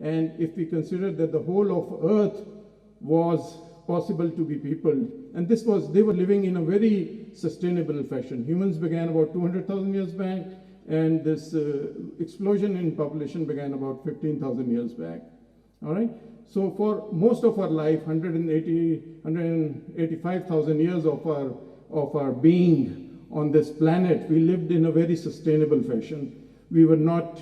And if we consider that the whole of Earth was possible to be peopled, and they were living in a very sustainable fashion. Humans began about 200,000 years back, and this explosion in population began about 15,000 years back. All right? So for most of our life, 185,000 years of our being on this planet, we lived in a very sustainable fashion. We were not,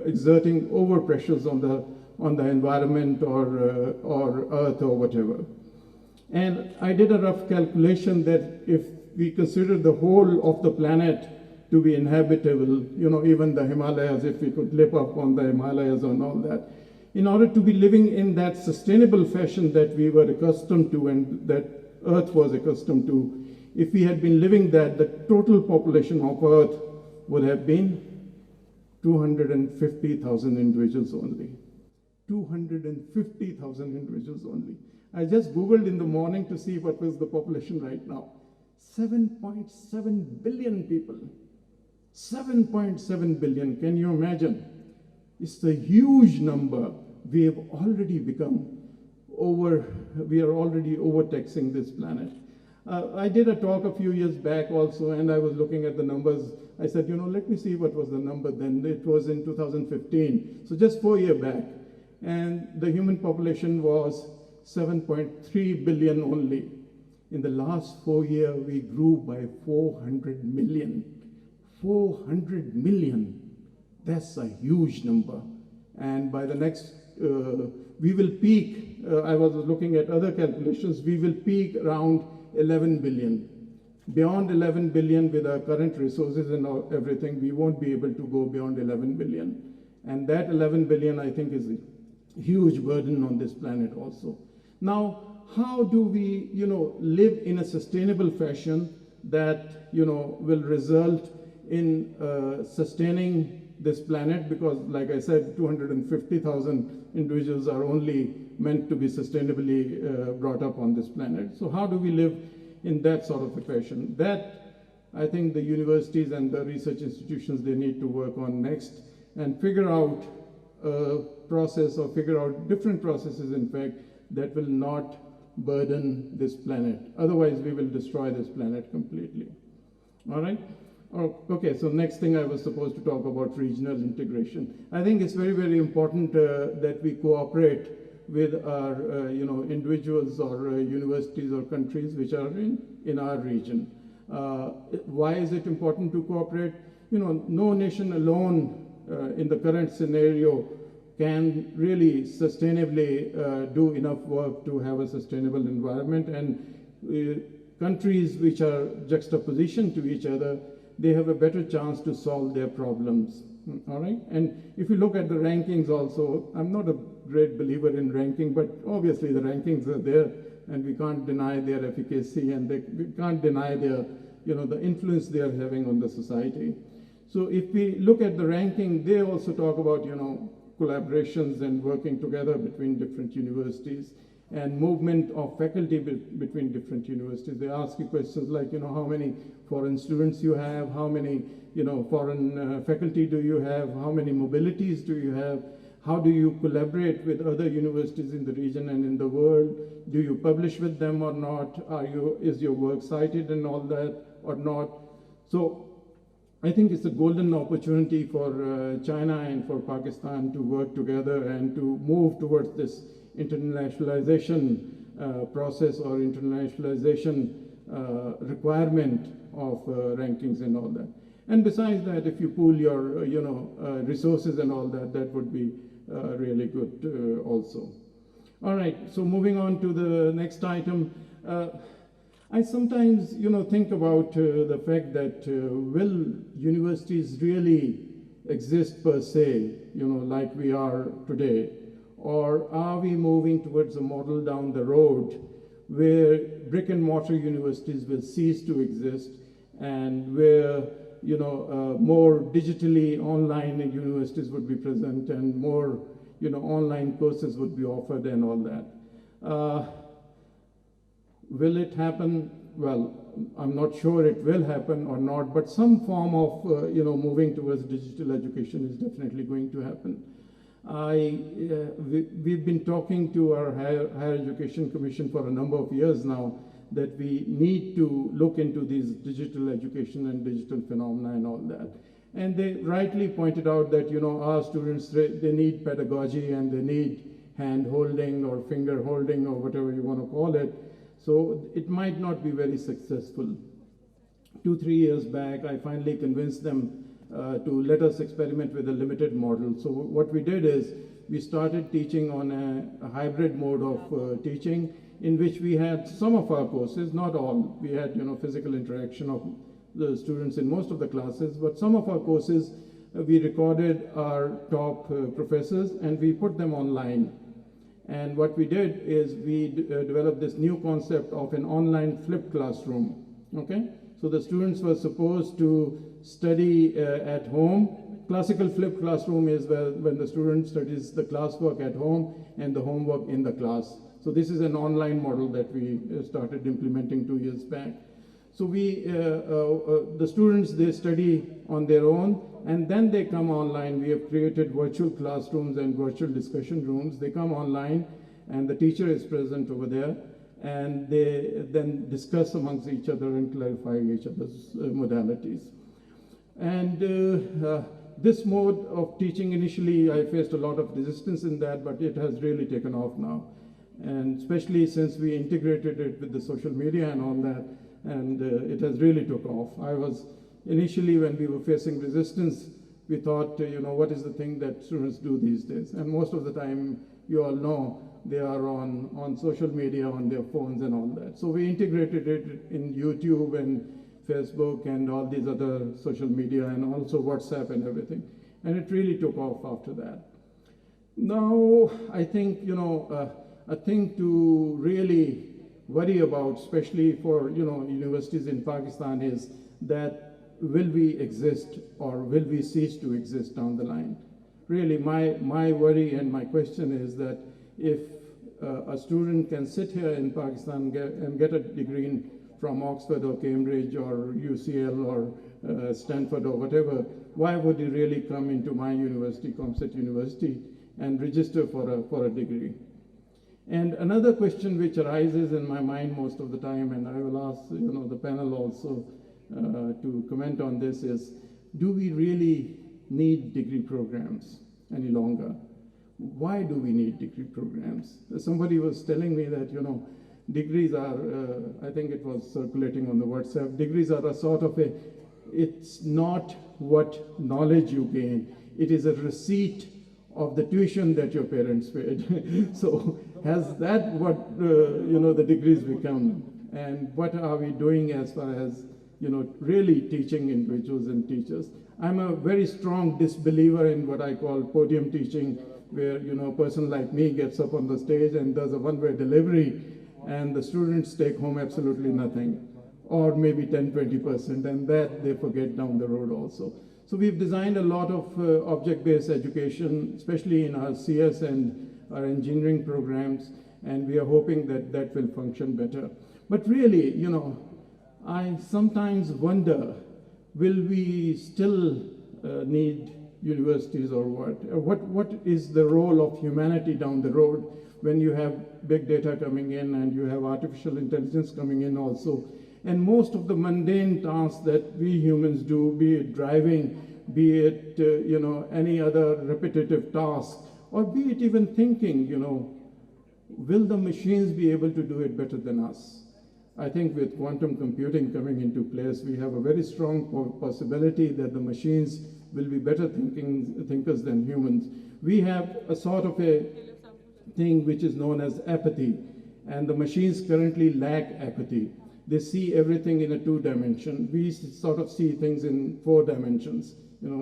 exerting over pressures on the environment or Earth or whatever. And I did a rough calculation that if we consider the whole of the planet to be inhabitable, even the Himalayas, if we could live up on the Himalayas and all that, in order to be living in that sustainable fashion that we were accustomed to and that Earth was accustomed to, if we had been living that, the total population of Earth would have been 250,000 individuals only. 250,000 individuals only. I just Googled in the morning to see what was the population right now. 7.7 billion people. 7.7 billion, can you imagine? It's a huge number. We are already overtaxing this planet. I did a talk a few years back also, and I was looking at the numbers. I said, let me see what was the number then. It was in 2015, so just 4 years back. And the human population was 7.3 billion only. In the last 4 years, we grew by 400 million. 400 million. That's a huge number. And by the next, we will peak, I was looking at other calculations, we will peak around 11 billion. Beyond 11 billion with our current resources and everything, we won't be able to go beyond 11 billion. And that 11 billion, I think, is a huge burden on this planet also. Now, how do we, live in a sustainable fashion that, will result in sustaining this planet? Because, like I said, 250,000 individuals are only meant to be sustainably brought up on this planet. So how do we live in that sort of a fashion? That, I think the universities and the research institutions, they need to work on next and figure out a process or figure out different processes, in fact, that will not burden this planet. Otherwise, we will destroy this planet completely. All right? Okay, so next thing I was supposed to talk about regional integration. I think it's very, very important that we cooperate with our, individuals or universities or countries which are in our region. Why is it important to cooperate? No nation alone in the current scenario can really sustainably do enough work to have a sustainable environment. And countries which are juxtaposition to each other, they have a better chance to solve their problems. All right? And if you look at the rankings also, I'm not a great believer in ranking, but obviously the rankings are there, and we can't deny their efficacy, and we can't deny their, the influence they are having on the society. So if we look at the ranking, they also talk about, collaborations and working together between different universities and movement of faculty between different universities. They ask you questions like, how many foreign students you have, how many, foreign faculty do you have, how many mobilities do you have, how do you collaborate with other universities in the region and in the world, do you publish with them or not, is your work cited and all that or not. So I think it's a golden opportunity for China and for Pakistan to work together and to move towards this internationalization process or internationalization requirement of rankings and all that. And besides that, if you pool your resources and all that, that would be really good also. All right, so moving on to the next item. I sometimes, think about the fact that will universities really exist per se, like we are today? Or are we moving towards a model down the road where brick and mortar universities will cease to exist and where, more digitally online universities would be present and more, online courses would be offered and all that? Will it happen? Well, I'm not sure it will happen or not, but some form of, moving towards digital education is definitely going to happen. We've been talking to our higher Education Commission for a number of years now that we need to look into these digital education and digital phenomena and all that. And they rightly pointed out that, our students, they need pedagogy and they need hand holding or finger holding or whatever you want to call it. So it might not be very successful. 2-3 years back, I finally convinced them to let us experiment with a limited model. So what we did is we started teaching on a hybrid mode of teaching, in which we had some of our courses, not all. We had physical interaction of the students in most of the classes, but some of our courses we recorded our top professors and we put them online. And what we did is we developed this new concept of an online flipped classroom. Okay, so the students were supposed to study at home. Classical flipped classroom is when the student studies the classwork at home and the homework in the class. So this is an online model that we started implementing 2 years back. So the students, they study on their own and then they come online. We have created virtual classrooms and virtual discussion rooms. They come online and the teacher is present over there and they then discuss amongst each other and clarify each other's modalities. And this mode of teaching, initially I faced a lot of resistance in that, but it has really taken off now. And especially since we integrated it with the social media and all that, and it has really took off. I was initially, when we were facing resistance, we thought, what is the thing that students do these days? And most of the time, you all know, they are on social media, on their phones and all that. So we integrated it in YouTube and Facebook and all these other social media and also WhatsApp and everything. And it really took off after that. Now, I think, a thing to really worry about, especially for universities in Pakistan, is that will we exist or will we cease to exist down the line? Really, my worry and my question is that if a student can sit here in Pakistan and get a degree from Oxford or Cambridge or UCL or Stanford or whatever, why would he really come into my university, ComStat University, and register for a degree? And another question which arises in my mind most of the time, and I will ask the panel also to comment on this, is do we really need degree programs any longer? Why do we need degree programs? Somebody was telling me that degrees are, I think it was circulating on the WhatsApp, degrees are a sort of it's not what knowledge you gain, it is a receipt of the tuition that your parents paid. So has that what the degrees become, and what are we doing as far as really teaching individuals and teachers? I'm a very strong disbeliever in what I call podium teaching, where a person like me gets up on the stage and does a one-way delivery, and the students take home absolutely nothing, or maybe 10-20%, and that they forget down the road also. So we've designed a lot of object-based education, especially in our CS and our engineering programs, and we are hoping that that will function better. But really, I sometimes wonder, will we still need universities or what? What is the role of humanity down the road when you have big data coming in and you have artificial intelligence coming in also? And most of the mundane tasks that we humans do, be it driving, be it any other repetitive task, or be it even thinking, will the machines be able to do it better than us? I think with quantum computing coming into place, we have a very strong possibility that the machines will be better thinkers than humans. We have a sort of a thing which is known as apathy, and the machines currently lack apathy. They see everything in a 2-dimension. We sort of see things in 4 dimensions,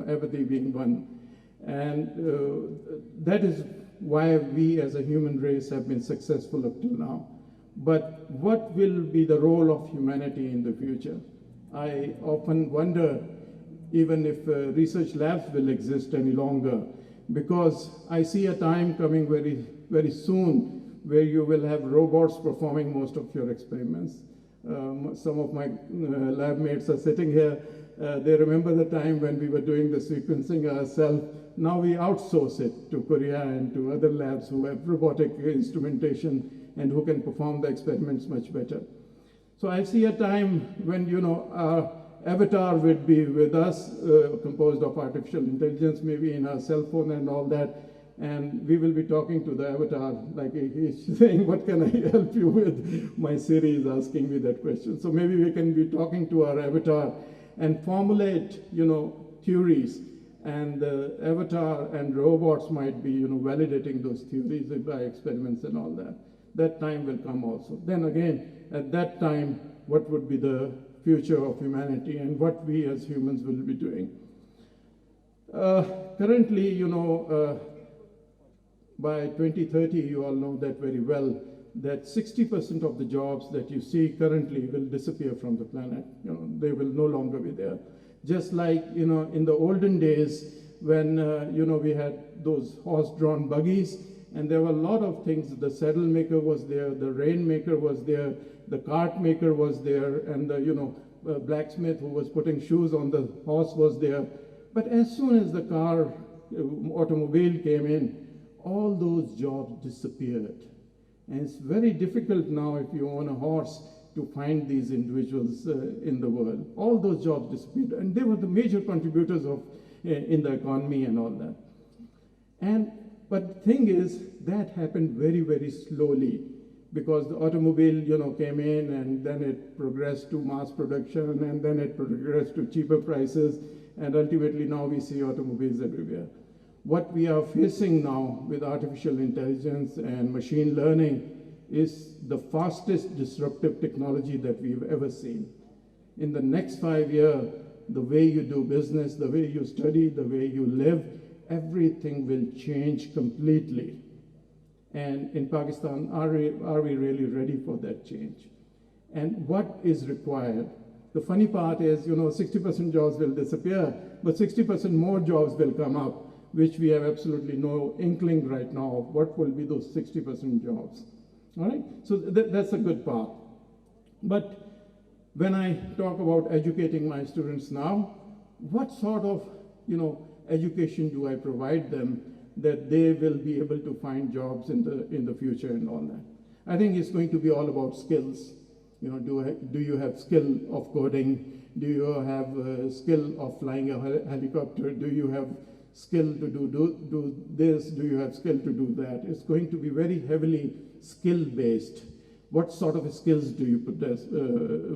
apathy being one. And that is why we as a human race have been successful up till now. But what will be the role of humanity in the future? I often wonder even if research labs will exist any longer, because I see a time coming very, very soon where you will have robots performing most of your experiments. Some of my lab mates are sitting here. They remember the time when we were doing the sequencing ourselves now we outsource it to Korea and to other labs who have robotic instrumentation and who can perform the experiments much better. So I see a time when, our avatar would be with us, composed of artificial intelligence, maybe in our cell phone and all that, and we will be talking to the avatar, like he's saying, what can I help you with? My Siri is asking me that question. So maybe we can be talking to our avatar and formulate, theories, and the avatar and robots might be, validating those theories by experiments and all that. That time will come also. Then again, at that time, what would be the future of humanity and what we as humans will be doing? Currently, by 2030, you all know that very well, that 60% of the jobs that you see currently will disappear from the planet. They will no longer be there. Just like, in the olden days when, we had those horse-drawn buggies, and there were a lot of things. The saddle maker was there, the rainmaker was there, the cart maker was there, and the, blacksmith who was putting shoes on the horse was there. But as soon as the automobile came in, all those jobs disappeared. And it's very difficult now, if you own a horse, to find these individuals in the world. All those jobs disappeared, and they were the major contributors in the economy and all that. But the thing is, that happened very, very slowly, because the automobile, came in, and then it progressed to mass production, and then it progressed to cheaper prices, and ultimately now we see automobiles everywhere. What we are facing now with artificial intelligence and machine learning is the fastest disruptive technology that we've ever seen. In the next 5 years, the way you do business, the way you study, the way you live, everything will change completely. And in Pakistan, are we really ready for that change? And what is required? The funny part is, 60% jobs will disappear, but 60% more jobs will come up, which we have absolutely no inkling right now of what will be those 60% jobs. All right, so that's a good part. But when I talk about educating my students now, what sort of, education do I provide them that they will be able to find jobs in the future and all that? I think it's going to be all about skills. Do you have skill of coding? Do you have skill of flying a helicopter? Do you have skill to do this? Do you have skill to do that? It's going to be very heavily skill-based. What sort of skills do you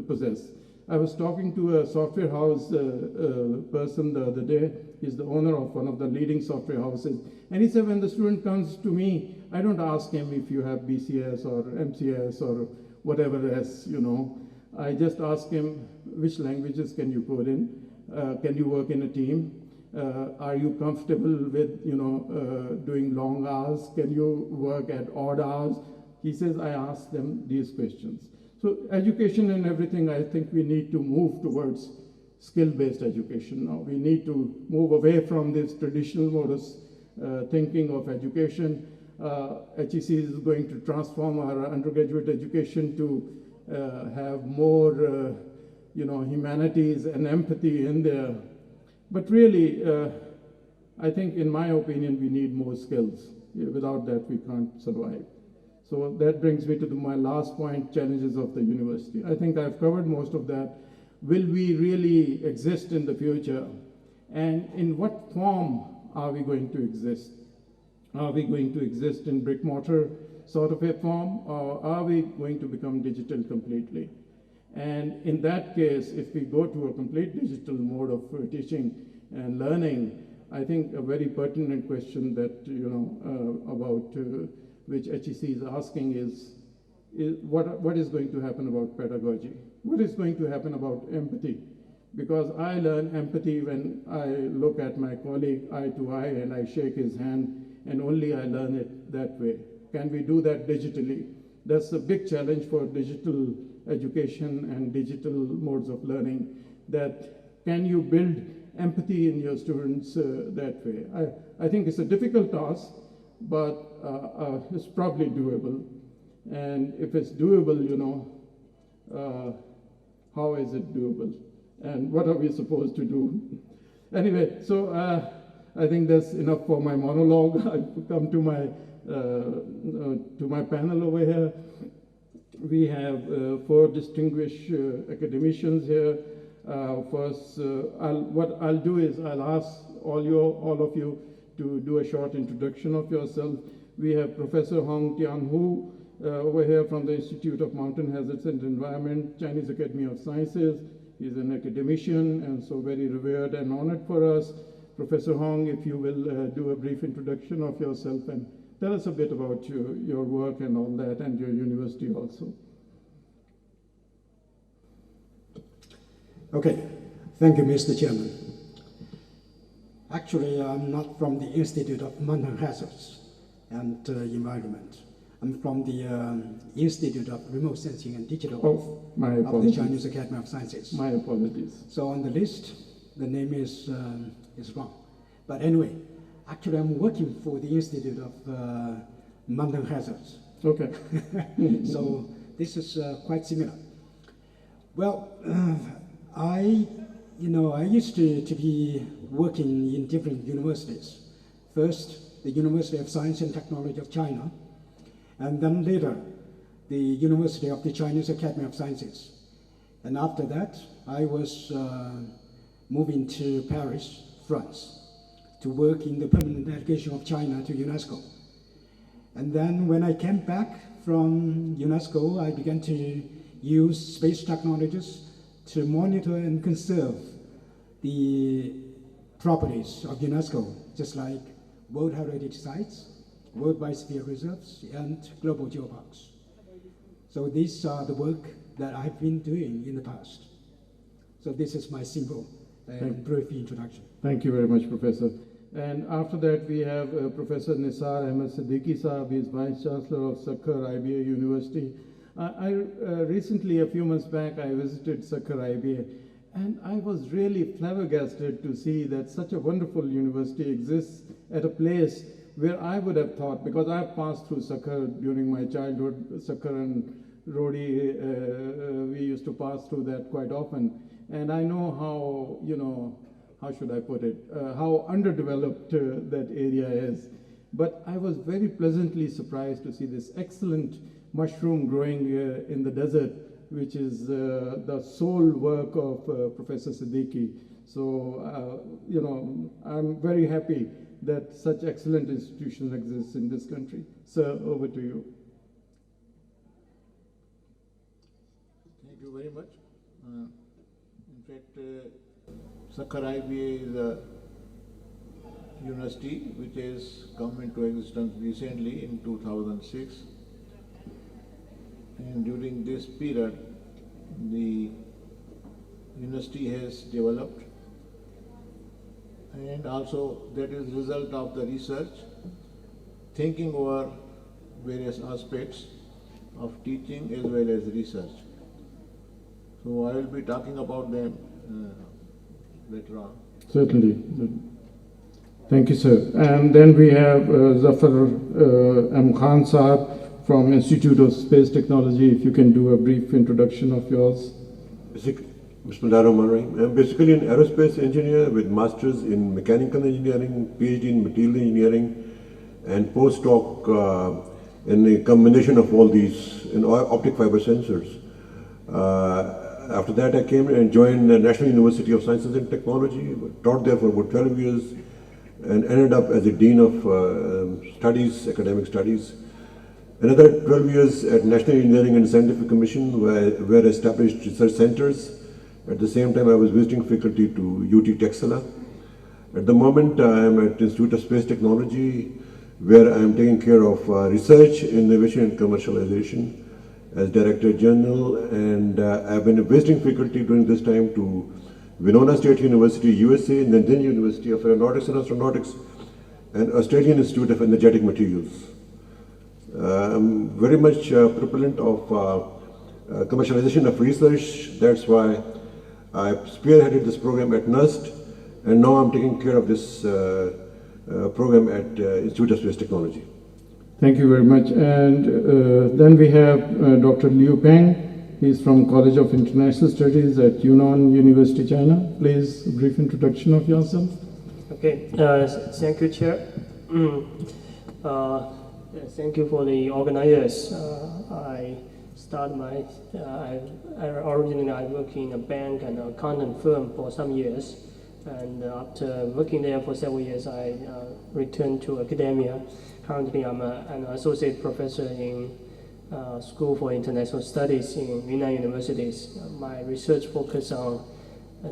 possess? I was talking to a software house person the other day. He's the owner of one of the leading software houses. And he said, when the student comes to me, I don't ask him if you have BCS or MCS or whatever else, I just ask him, which languages can you code in? Can you work in a team? Are you comfortable with, doing long hours? Can you work at odd hours? He says, I ask them these questions. So education and everything, I think we need to move towards skill-based education now. We need to move away from this traditional modus thinking of education. HEC is going to transform our undergraduate education to have more, humanities and empathy in there. But really, I think, in my opinion, we need more skills. Without that, we can't survive. So that brings me to my last point, challenges of the university. I think I've covered most of that. Will we really exist in the future? And in what form are we going to exist? Are we going to exist in brick mortar sort of a form, or are we going to become digital completely? And in that case, if we go to a complete digital mode of teaching and learning, I think a very pertinent question that, about which HEC is asking is what is going to happen about pedagogy? What is going to happen about empathy? Because I learn empathy when I look at my colleague eye to eye and I shake his hand, and only I learn it that way. Can we do that digitally? That's a big challenge for digital education and digital modes of learning, that can you build empathy in your students that way? I think it's a difficult task, but it's probably doable. And if it's doable, how is it doable? And what are we supposed to do? Anyway, so I think that's enough for my monologue. I come to my panel over here. We have 4 distinguished academicians here. First, what I'll do is I'll ask all of you to do a short introduction of yourself. We have Professor Hong Tian-Hu over here from the Institute of Mountain Hazards and Environment, Chinese Academy of Sciences. He's an academician and so very revered and honored for us. Professor Hong, if you will do a brief introduction of yourself and tell us a bit about your work and all that, and your university also. Okay, thank you, Mr. Chairman. Actually, I'm not from the Institute of Mountain Hazards and Environment. I'm from the Institute of Remote Sensing and Digital Health of the Chinese Academy of Sciences. My apologies. So on the list, the name is wrong. But anyway, actually, I'm working for the Institute of Mountain Hazards. Okay. So this is quite similar. Well, I used to be working in different universities. First, the University of Science and Technology of China, and then later, the University of the Chinese Academy of Sciences. And after that, I was moving to Paris, France, to work in the permanent delegation of China to UNESCO. And then when I came back from UNESCO, I began to use space technologies to monitor and conserve the properties of UNESCO, just like World Heritage Sites, World Biosphere Reserves, and Global Geoparks. So these are the work that I've been doing in the past. So this is my simple and brief introduction. Thank you very much, Professor. And after that, we have Professor Nisar Ahmed Siddiqui Saab. He is Vice Chancellor of Sakkar IBA University. Recently, a few months back, I visited Sakkar IBA, and I was really flabbergasted to see that such a wonderful university exists at a place where I would have thought, because I've passed through Sakkar during my childhood, Sakkar and Rodi, we used to pass through that quite often, and I know how should I put it, how underdeveloped that area is. But I was very pleasantly surprised to see this excellent mushroom growing in the desert, which is the sole work of Professor Siddiqui. So, I'm very happy that such excellent institutions exist in this country. Sir, over to you. Thank you very much. In fact, Sakkar IBA is a university which has come into existence recently in 2006. And during this period, the university has developed, and also that is the result of the research, thinking over various aspects of teaching as well as research. So I will be talking about them later on. Certainly. Thank you, sir. And then we have Zafar M. Khan Saab from Institute of Space Technology. If you can do a brief introduction of yours. Bismillahirrahmanirrahim. I'm basically an aerospace engineer with masters in mechanical engineering, PhD in material engineering, and postdoc in a combination of all these in optic fiber sensors. After that, I came and joined the National University of Sciences and Technology, taught there for about 12 years, and ended up as a Dean of Academic Studies. Another 12 years at National Engineering and Scientific Commission, where I established research centers. At the same time, I was visiting faculty to UT Texela. At the moment, I am at Institute of Space Technology, where I am taking care of research, innovation, and commercialization as Director General. And I've been visiting faculty during this time to Winona State University, USA, Nanjing University of Aeronautics and Astronautics, and Australian Institute of Energetic Materials. I'm very much proponent of commercialization of research. That's why I spearheaded this program at NUST, and now I'm taking care of this program at Institute of Space Technology. Thank you very much. And then we have Dr. Liu Peng. He's from College of International Studies at Yunnan University, China. Please, a brief introduction of yourself. Okay, thank you, Chair. Thank you for the organizers. I originally I worked in a bank and an accountant firm for some years, and after working there for several years, I returned to academia. Currently, I'm an associate professor in School for International Studies in Yunnan Universities. My research focuses on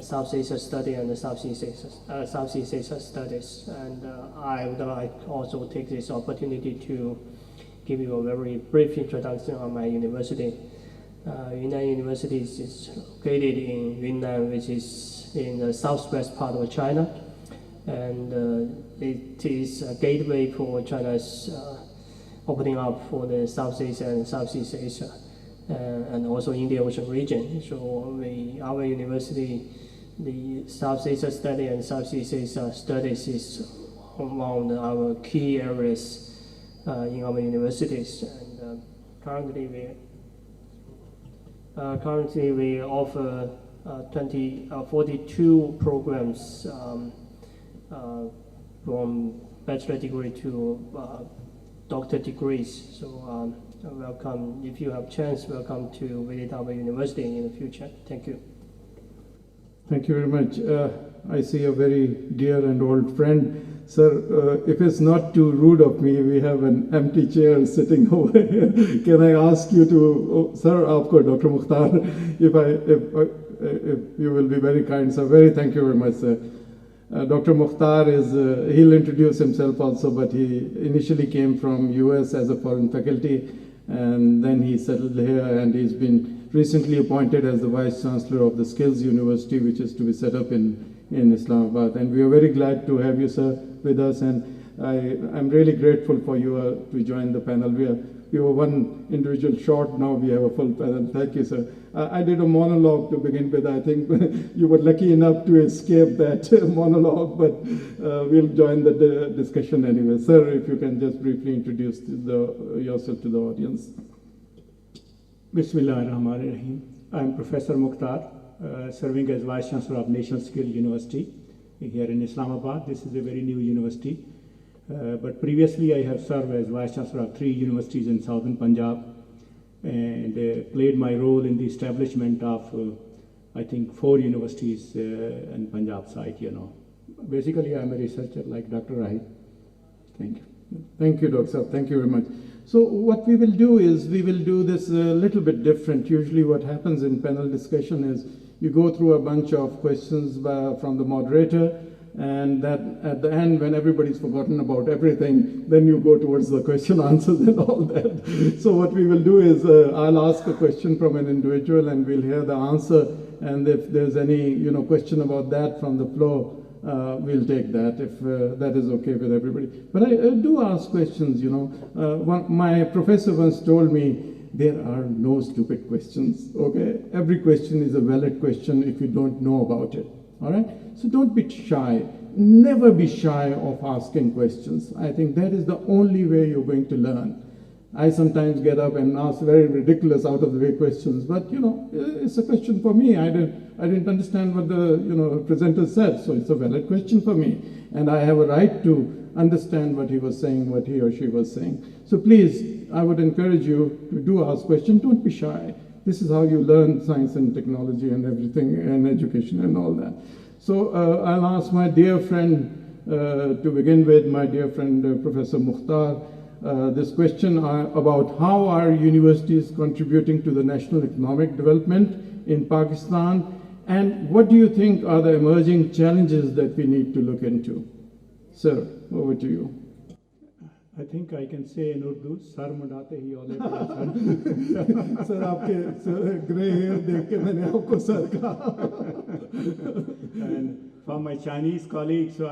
South Asia study and Southeast Asia studies. And I would like also take this opportunity to give you a very brief introduction on my university. Yunnan University is located in Yunnan, which is in the southwest part of China. And it is a gateway for China's opening up for the South Asia and Southeast Asia. And also in the Ocean region. So our university, the South Asia study and Southeast Asia studies is among our key areas in our universities. And currently we offer 42 programs from bachelor degree to doctor degrees. So welcome, if you have chance, welcome to visit our university in the future. Thank you. Thank you very much. I see a very dear and old friend. Sir, if it's not too rude of me, we have an empty chair sitting over here. Can I ask you to, sir, आपको Dr. Mukhtar, if you will be very kind, sir. Thank you very much, sir. Dr. Mukhtar he'll introduce himself also, but he initially came from US as a foreign faculty, and then he settled here, and he's been recently appointed as the Vice Chancellor of the Skills University, which is to be set up in Islamabad. And we are very glad to have you, sir, with us, and I'm really grateful for you to join the panel. We were one individual short, now we have a full panel. Thank you, sir. I did a monologue to begin with. I think you were lucky enough to escape that monologue, but we'll join the discussion anyway. Sir, if you can just briefly introduce yourself to the audience. Bismillahirrahmanirrahim. I'm Professor Mukhtar, serving as Vice Chancellor of National Skill University here in Islamabad. This is a very new university. But previously I have served as Vice Chancellor of 3 universities in southern Punjab and played my role in the establishment of, I think, 4 universities in Punjab side, Basically, I'm a researcher like Dr. Rahi. Thank you. Thank you, Dr. Saab. Thank you very much. So what we will do is we will do this a little bit different. Usually what happens in panel discussion is you go through a bunch of questions from the moderator, and that at the end, when everybody's forgotten about everything, then you go towards the question answers and all that. So what we will do is I'll ask a question from an individual and we'll hear the answer, and if there's any question about that from the floor, we'll take that, if that is okay with everybody. But I do ask questions, my professor once told me, there are no stupid questions, okay? Every question is a valid question if you don't know about it, all right? So don't be shy. Never be shy of asking questions. I think that is the only way you're going to learn. I sometimes get up and ask very ridiculous out of the way questions, but it's a question for me. I didn't understand what the presenter said, so it's a valid question for me, and I have a right to understand what he was saying, what he or she was saying. So please, I would encourage you to do ask questions. Don't be shy. This is how you learn science and technology and everything, and education and all that. So I'll ask my dear friend to begin with, my dear friend Professor Mukhtar, this question about how are universities contributing to the national economic development in Pakistan, and what do you think are the emerging challenges that we need to look into? Sir, over to you. I think I can say in Urdu, Sar Mundate hi aule Sir, aapke gray hair dekh ke maine aapko sir kaha. And for my Chinese colleagues, so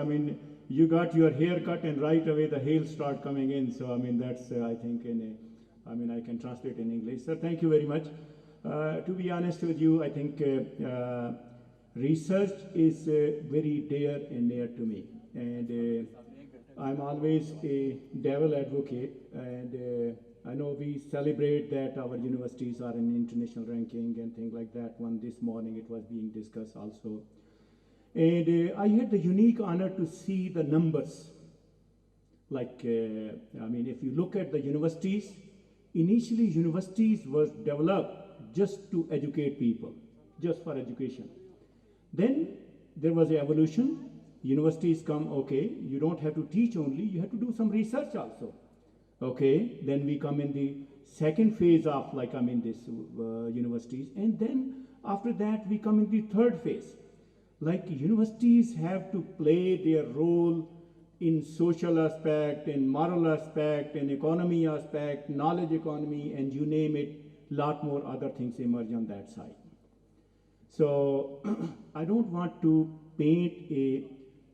you got your hair cut and right away the hail start coming in. So that's I think I can translate in English. Sir, thank you very much. To be honest with you, I think research is very dear and near to me, and I'm always a devil advocate, and I know we celebrate that our universities are in international ranking and things like that. One this morning it was being discussed also. And I had the unique honor to see the numbers. Like, I mean, if you look at the universities, initially universities was developed just to educate people, just for education. Then there was an evolution. Universities come, okay, you don't have to teach only, you have to do some research also. Okay, then we come in the second phase of, like, I mean, this universities. And then after that, we come in the third phase. Like, universities have to play their role in social aspect, in moral aspect, in economy aspect, knowledge economy, and you name it, lot more other things emerge on that side. So I don't want to paint a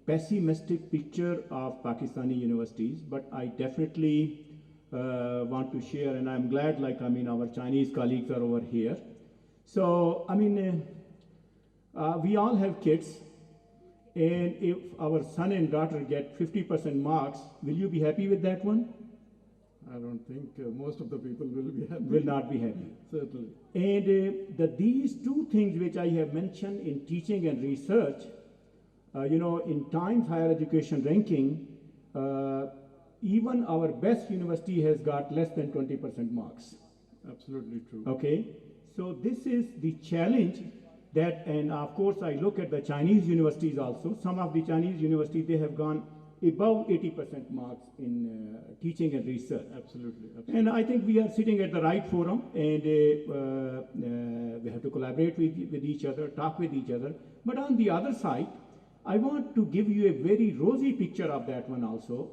pessimistic picture of Pakistani universities, but I definitely want to share, and I'm glad, like, I mean, our Chinese colleagues are over here. So, I mean, we all have kids, and if our son and daughter get 50% marks, will you be happy with that one? I don't think most of the people will be happy. Will not be happy. Certainly. And these two things which I have mentioned in teaching and research, you know, in Times Higher Education ranking, even our best university has got less than 20% marks. Absolutely true. Okay, so this is the challenge that, and of course I look at the Chinese universities also. Some of the Chinese universities, they have gone above 80% marks in teaching and research. Absolutely. And I think we are sitting at the right forum, and we have to collaborate with each other, talk with each other. But on the other side, I want to give you a very rosy picture of that one also.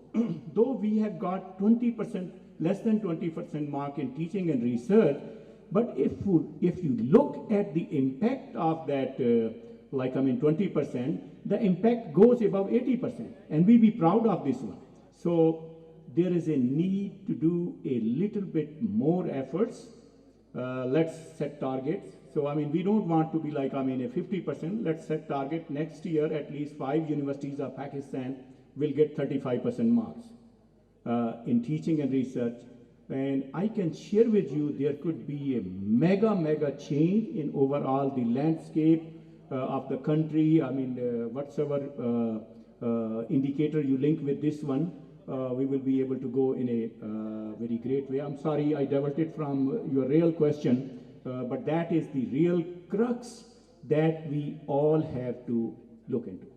Though we have got 20%, less than 20% mark in teaching and research, but if you look at the impact of that, like, I mean, 20%, the impact goes above 80%, and we be proud of this one. So there is a need to do a little bit more efforts. Let's set targets. So, I mean, we don't want to be like, I mean, a 50%. Let's set target next year, at least 5 universities of Pakistan will get 35% marks in teaching and research. And I can share with you, there could be a mega change in overall the landscape of the country. I mean, whatsoever indicator you link with this one, we will be able to go in a very great way. I'm sorry I diverted from your real question, but that is the real crux that we all have to look into.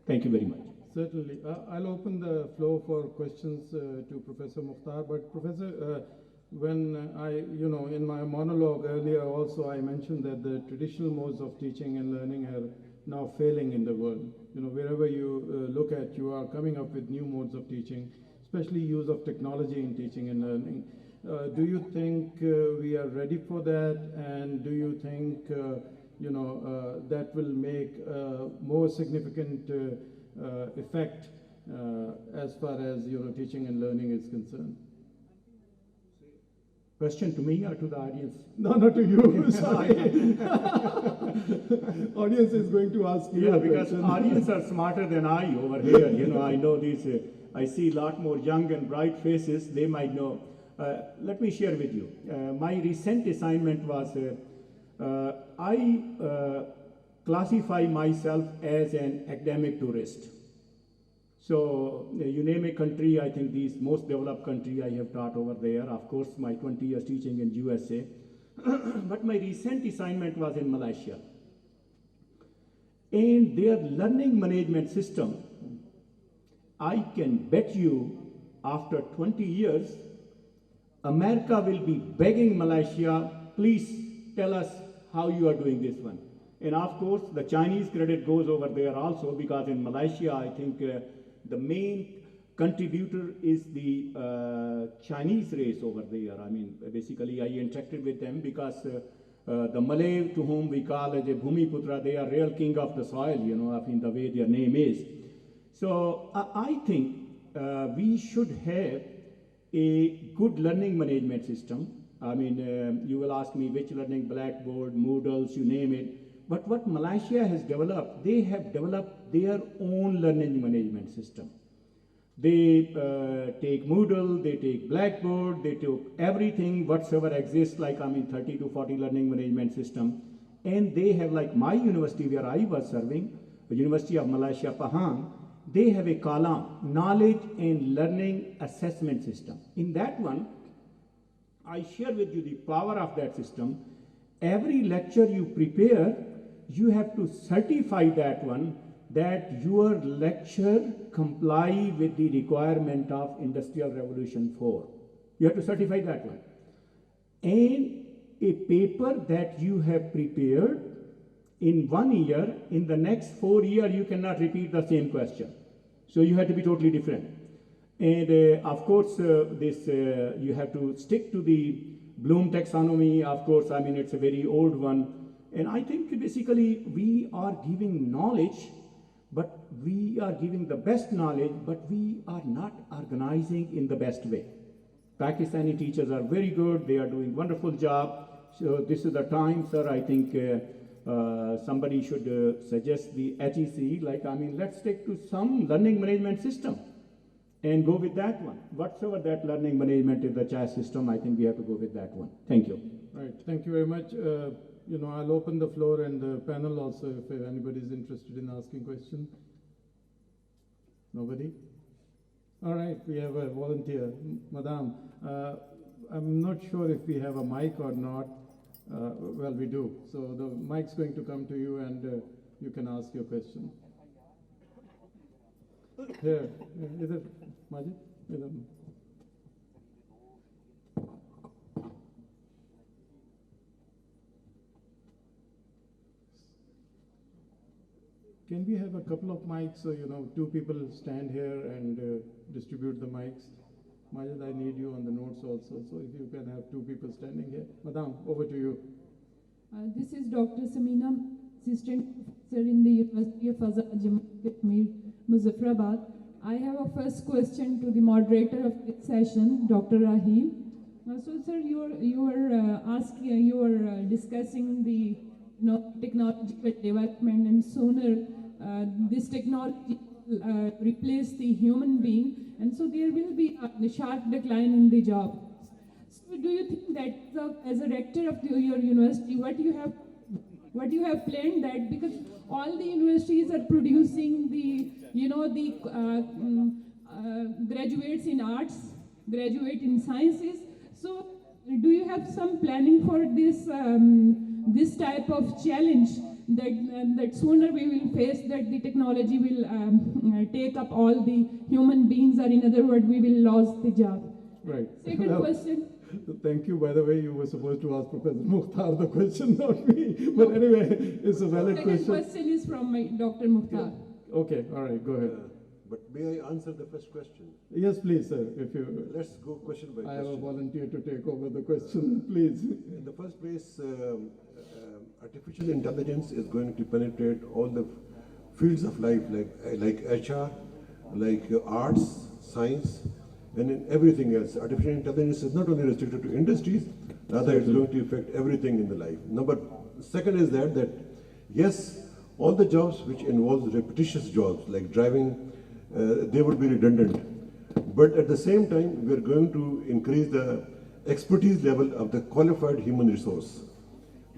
Thank you very much. Certainly. I'll open the floor for questions to Professor Mukhtar. But Professor, when in my monologue earlier also, I mentioned that the traditional modes of teaching and learning are now failing in the world. You know, wherever you look at, you are coming up with new modes of teaching, especially use of technology in teaching and learning. Do you think we are ready for that? And do you think, that will make more significant effect as far as, teaching and learning is concerned? Question to me or to the audience? No, not to you. Sorry. Audience is going to ask you. Yeah, because audience are smarter than I over here. You know, I know these. I see a lot more young and bright faces. They might know. Let me share with you. My recent assignment was I classify myself as an academic tourist. So you name a country, I think the most developed country I have taught over there. Of course, my 20 years teaching in USA. But my recent assignment was in Malaysia. And their learning management system, I can bet you after 20 years, America will be begging Malaysia, please tell us how you are doing this one. And of course, the Chinese credit goes over there also, because in Malaysia, I think the main contributor is the Chinese race over there. I mean, basically, I interacted with them because the Malay, to whom we call as a Bhumiputra, they are real king of the soil, I mean, the way their name is. So I think we should have a good learning management system. I mean, you will ask me which learning, Blackboard, Moodles, you name it. But what Malaysia has developed, they have developed their own learning management system. They take Moodle, they take Blackboard, they take everything whatsoever exists, like 30 to 40 learning management system. And they have, like my university where I was serving, University of Malaysia, Pahang, they have a column, Knowledge and Learning Assessment System. In that one, I share with you the power of that system. Every lecture you prepare, you have to certify that one, that your lecture comply with the requirement of Industrial Revolution 4. You have to certify that one. And a paper that you have prepared in 1 year, in the next 4 years, you cannot repeat the same question. So you have to be totally different. And of course, you have to stick to the Bloom taxonomy. Of course, I mean, it's a very old one. And I think basically we are giving knowledge, but we are giving the best knowledge, but we are not organizing in the best way. Pakistani teachers are very good. They are doing wonderful job. So this is the time, sir, I think somebody should suggest the HEC, like, I mean, let's stick to some learning management system and go with that one. Whatsoever that learning management is, the CHAS system, I think we have to go with that one. Thank you. Right, thank you very much. You know, I'll open the floor and the panel also if anybody is interested in asking questions. Nobody? All right, we have a volunteer, Madam. I'm not sure if we have a mic or not. Well, we do. So the mic's going to come to you and you can ask your question. Here, is it Majid? Can we have a couple of mics so, you know, 2 people stand here and distribute the mics? Majid, I need you on the notes also, so if you can have 2 people standing here. Madam, over to you. This is Dr. Samina, Assistant Professor in the University of Azad Jammu Kashmir, Muzaffarabad. I have a first question to the moderator of this session, Dr. Rahim. So, sir, you are discussing the technological development, and sooner this technology will replace the human being, and so there will be a sharp decline in the job. So do you think that as a rector of your university, what you have planned that, because all the universities are producing the graduates in arts, graduate in sciences, so do you have some planning for this type of challenge that sooner we will face, that the technology will take up all the human beings, or in other words, we will lose the job? Right. Second question. Thank you. By the way, you were supposed to ask Professor Mukhtar the question, not me. But anyway, it's a valid question. Second question is from Dr. Mukhtar. Okay, all right, go ahead. But may I answer the first question? Yes, please, sir. If you, Let's go question by I question. have a volunteer to take over the question, please. In the first place, artificial intelligence is going to penetrate all the fields of life, like HR, like arts, science, and in everything else. Artificial intelligence is not only restricted to industries, rather it's going to affect everything in the life. Second is that yes, all the jobs which involve repetitious jobs like driving, they would be redundant. But at the same time, we are going to increase the expertise level of the qualified human resource.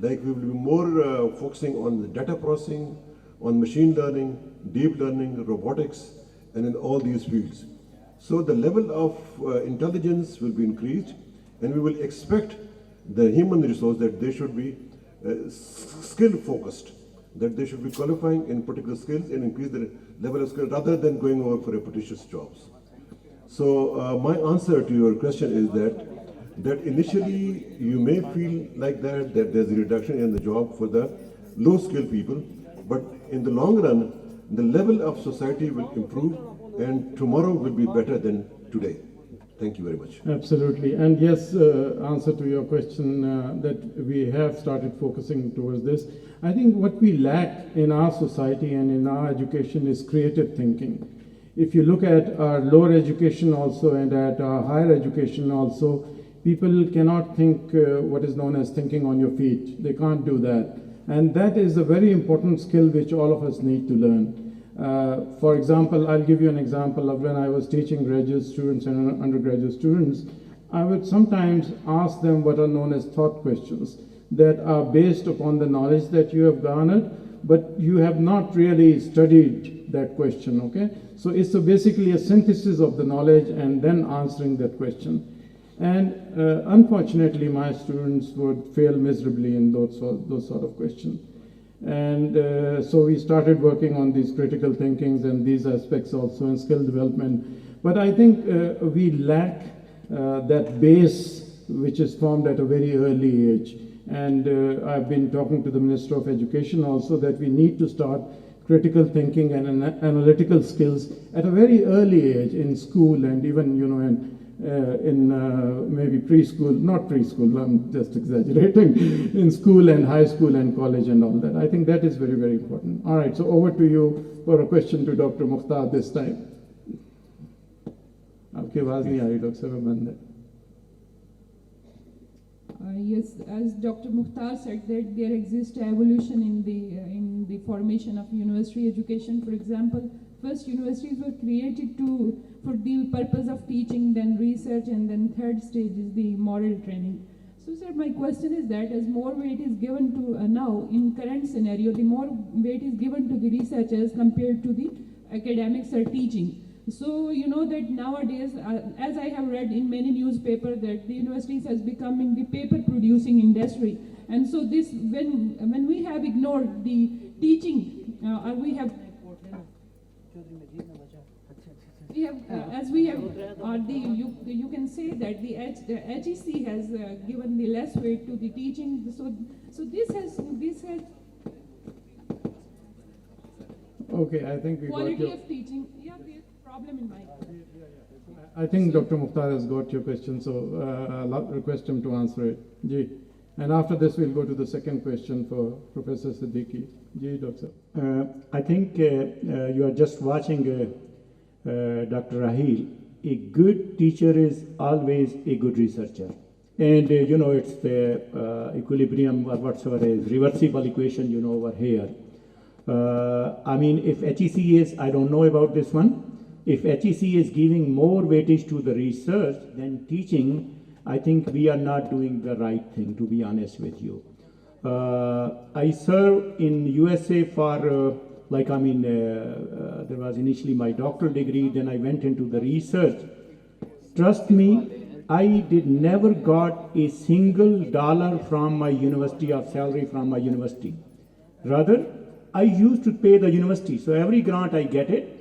Like we will be more focusing on the data processing, on machine learning, deep learning, robotics, and in all these fields. So the level of intelligence will be increased, and we will expect the human resource that they should be skill focused, that they should be qualifying in particular skills and increase the level of skill rather than going over for repetitious jobs. So my answer to your question is that initially you may feel like that there's a reduction in the job for the low skilled people, but in the long run, the level of society will improve and tomorrow will be better than today. Thank you very much. Absolutely. And yes, answer to your question that we have started focusing towards this. I think what we lack in our society and in our education is creative thinking. If you look at our lower education also and at our higher education also, people cannot think what is known as thinking on your feet. They can't do that. And that is a very important skill which all of us need to learn. For example, I'll give you an example of when I was teaching graduate students and undergraduate students. I would sometimes ask them what are known as thought questions that are based upon the knowledge that you have garnered, but you have not really studied that question, okay? So it's basically a synthesis of the knowledge and then answering that question. And unfortunately, my students would fail miserably in those sort of questions. And so we started working on these critical thinkings and these aspects also in skill development. But I think we lack that base which is formed at a very early age. And I've been talking to the Minister of Education also that we need to start critical thinking and analytical skills at a very early age in school and even, you know, in maybe preschool, not preschool, I'm just exaggerating, in school and high school and college and all that. I think that is very, very important. All right, so over to you for a question to Dr. Mukhtar this time. आपकी आवाज़ नहीं आ रही doctor साहब बंद है. Yes, as Dr. Mukhtar said, that there exists evolution in the formation of university education. For example, first universities were created for the purpose of teaching, then research, and then third stage is the moral training. So, sir, my question is that as more weight is given to now in current scenario, the more weight is given to the researchers compared to the academics or teaching. So, you know that nowadays, as I have read in many newspapers, that the universities has become in the paper producing industry. And so this, when we have ignored the teaching, or we have, you can say that the HEC has given the less weight to the teaching. So this has Okay, I think we quality got your... of teaching. Yeah, there's a problem in my... I think Dr. Mukhtar has got your question, so I'll request him to answer it. Ji. And after this, we'll go to the second question for Professor Siddiqui. Ji, Doctor. I think you are just watching Dr. Rahil. A good teacher is always a good researcher. And you know, it's the equilibrium or whatsoever is reversible equation, you know, over here. I mean, if HEC is, I don't know about this one, if HEC is giving more weightage to the research than teaching, I think we are not doing the right thing, to be honest with you. I served in USA for, there was initially my doctoral degree, then I went into the research. Trust me, I did never got a single dollar from my university or salary from my university. Rather, I used to pay the university. So every grant I get it.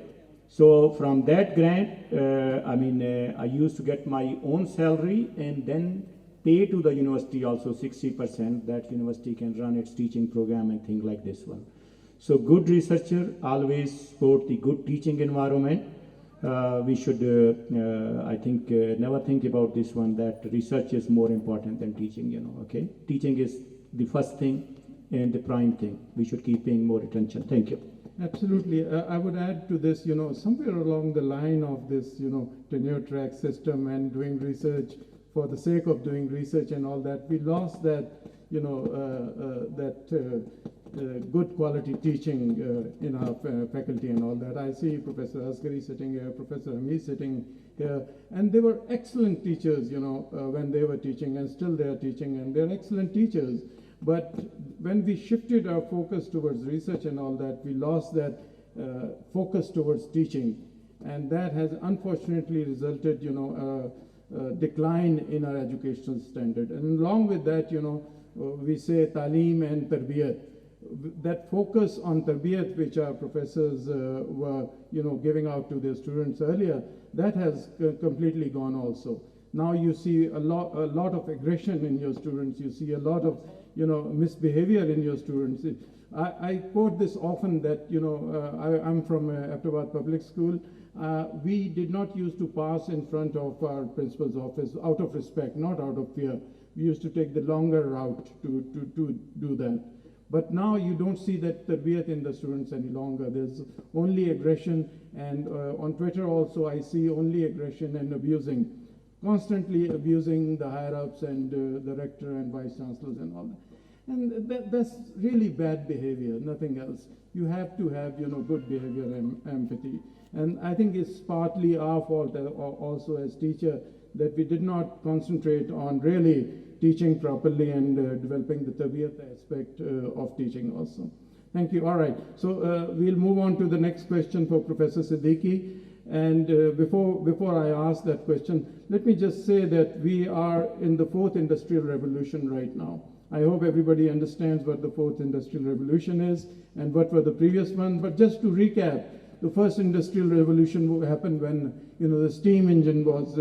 So from that grant, I used to get my own salary and then pay to the university also 60%. That university can run its teaching program and things like this one. So good researcher always support the good teaching environment. We should, never think about this one, that research is more important than teaching, you know, okay? Teaching is the first thing and the prime thing. We should keep paying more attention. Thank you. Absolutely. I would add to this, you know, somewhere along the line of this, you know, tenure track system and doing research for the sake of doing research and all that, we lost that, you know, good quality teaching in our faculty and all that. I see Professor Asghari sitting here, Professor Hamid sitting here, and they were excellent teachers, you know, when they were teaching, and still they are teaching, and they're excellent teachers. But when we shifted our focus towards research and all that, we lost that focus towards teaching. And that has unfortunately resulted, you know, a decline in our educational standard. And along with that, you know, we say taaleem and tarbiyat. That focus on tarbiyat, which our professors were, you know, giving out to their students earlier, that has completely gone also. Now you see a lot of aggression in your students. You see a lot of, you know, misbehavior in your students. I quote this often that, you know, I'm from Ahmedabad Public School. We did not used to pass in front of our principal's office out of respect, not out of fear. We used to take the longer route to do that. But now you don't see that tarbiyat in the students any longer. There's only aggression, and on Twitter also I see only aggression and abusing. Constantly abusing the higher-ups and the rector and vice chancellors and all that. And that's really bad behavior, nothing else. You have to have, you know, good behavior and empathy. And I think it's partly our fault also as teacher that we did not concentrate on really teaching properly and developing the tarbiyat aspect of teaching also. Thank you. All right. So we'll move on to the next question for Professor Siddiqui. And before I ask that question, let me just say that we are in the fourth industrial revolution right now. I hope everybody understands what the fourth industrial revolution is and what were the previous ones. But just to recap, the first industrial revolution happened when, the steam engine was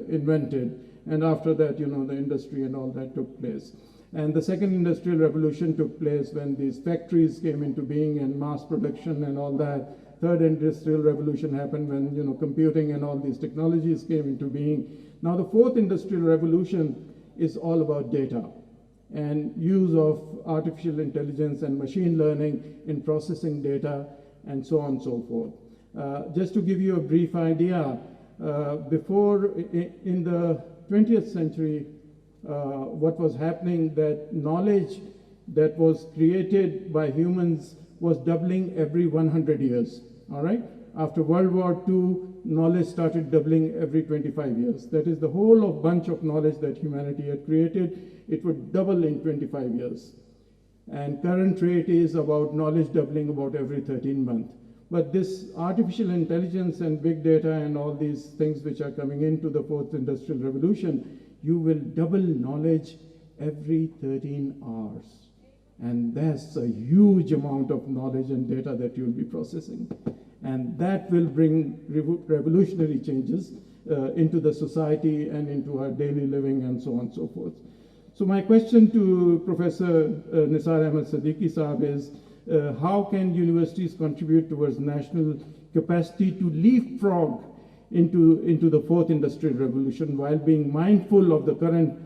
invented. And after that, the industry and all that took place. And the second industrial revolution took place when these factories came into being and mass production and all that. Third industrial revolution happened when, computing and all these technologies came into being. Now the fourth industrial revolution is all about data and use of artificial intelligence and machine learning in processing data and so on and so forth. Just to give you a brief idea, before in the 20th century, what was happening, that knowledge that was created by humans was doubling every 100 years, all right? After World War II, knowledge started doubling every 25 years. That is the whole of bunch of knowledge that humanity had created. It would double in 25 years. And current rate is about knowledge doubling about every 13 months. But this artificial intelligence and big data and all these things which are coming into the fourth industrial revolution, you will double knowledge every 13 hours. And that's a huge amount of knowledge and data that you'll be processing. And that will bring revolutionary changes into the society and into our daily living and so on and so forth. So my question to Professor Nisar Ahmed Siddiqui Saab is, how can universities contribute towards national capacity to leapfrog into the fourth industrial revolution while being mindful of the current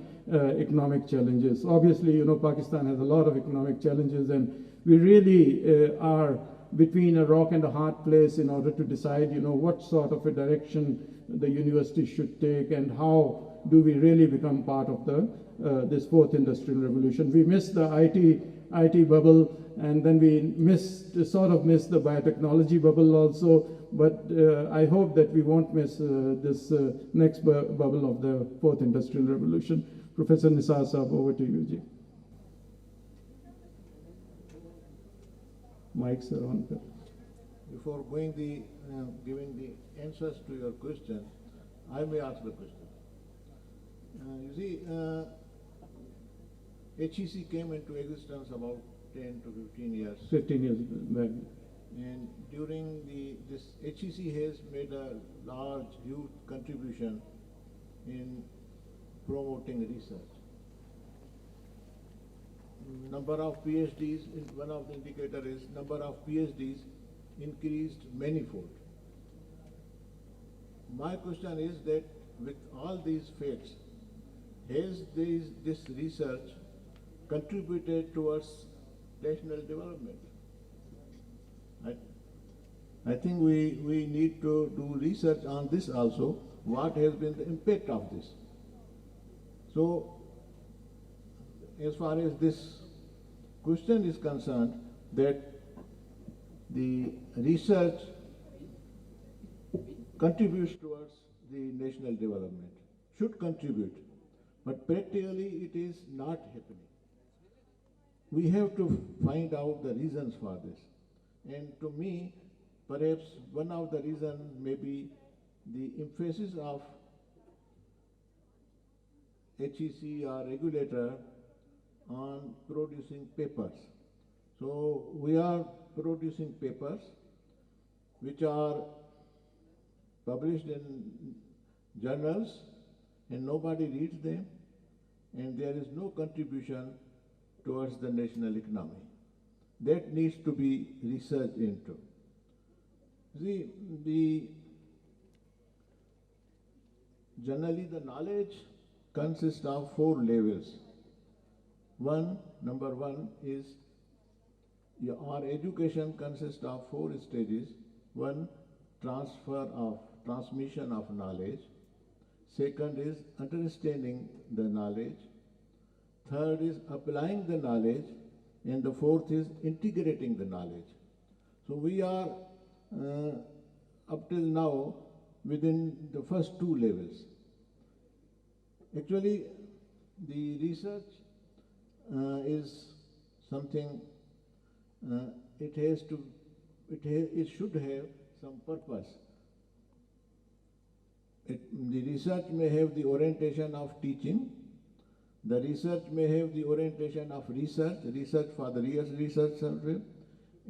economic challenges? Obviously, Pakistan has a lot of economic challenges, and we really are between a rock and a hard place in order to decide, what sort of a direction the university should take and how do we really become part of this fourth industrial revolution. We missed the IT bubble, and then we sort of missed the biotechnology bubble also, but I hope that we won't miss this next bubble of the fourth industrial revolution. Professor Nisar Saab, over to you, Ji. Mics are on. Before giving the answers to your question, I may ask the question. You see, HEC came into existence about 10 to 15 years. 15 years back. And during this HEC has made a large, huge contribution in promoting research. Number of PhDs, one of the indicators is number of PhDs increased manifold. My question is that with all these facts, has this research contributed towards national development? I think we need to do research on this also. What has been the impact of this? So, as far as this question is concerned, that the research contributes towards the national development, should contribute, but practically it is not happening. We have to find out the reasons for this. And to me, perhaps one of the reasons may be the emphasis of HEC or regulator on producing papers. So we are producing papers which are published in journals and nobody reads them, and there is no contribution towards the national economy. That needs to be researched into. See, generally the knowledge consists of 4 levels. Number one is our education consists of 4 stages. 1, transmission of knowledge. Second is understanding the knowledge. Third is applying the knowledge. And the fourth is integrating the knowledge. So we are up till now within the first 2 levels. Actually, the research is something, it should have some purpose. The research may have the orientation of teaching, the research may have the orientation of research for the real research center,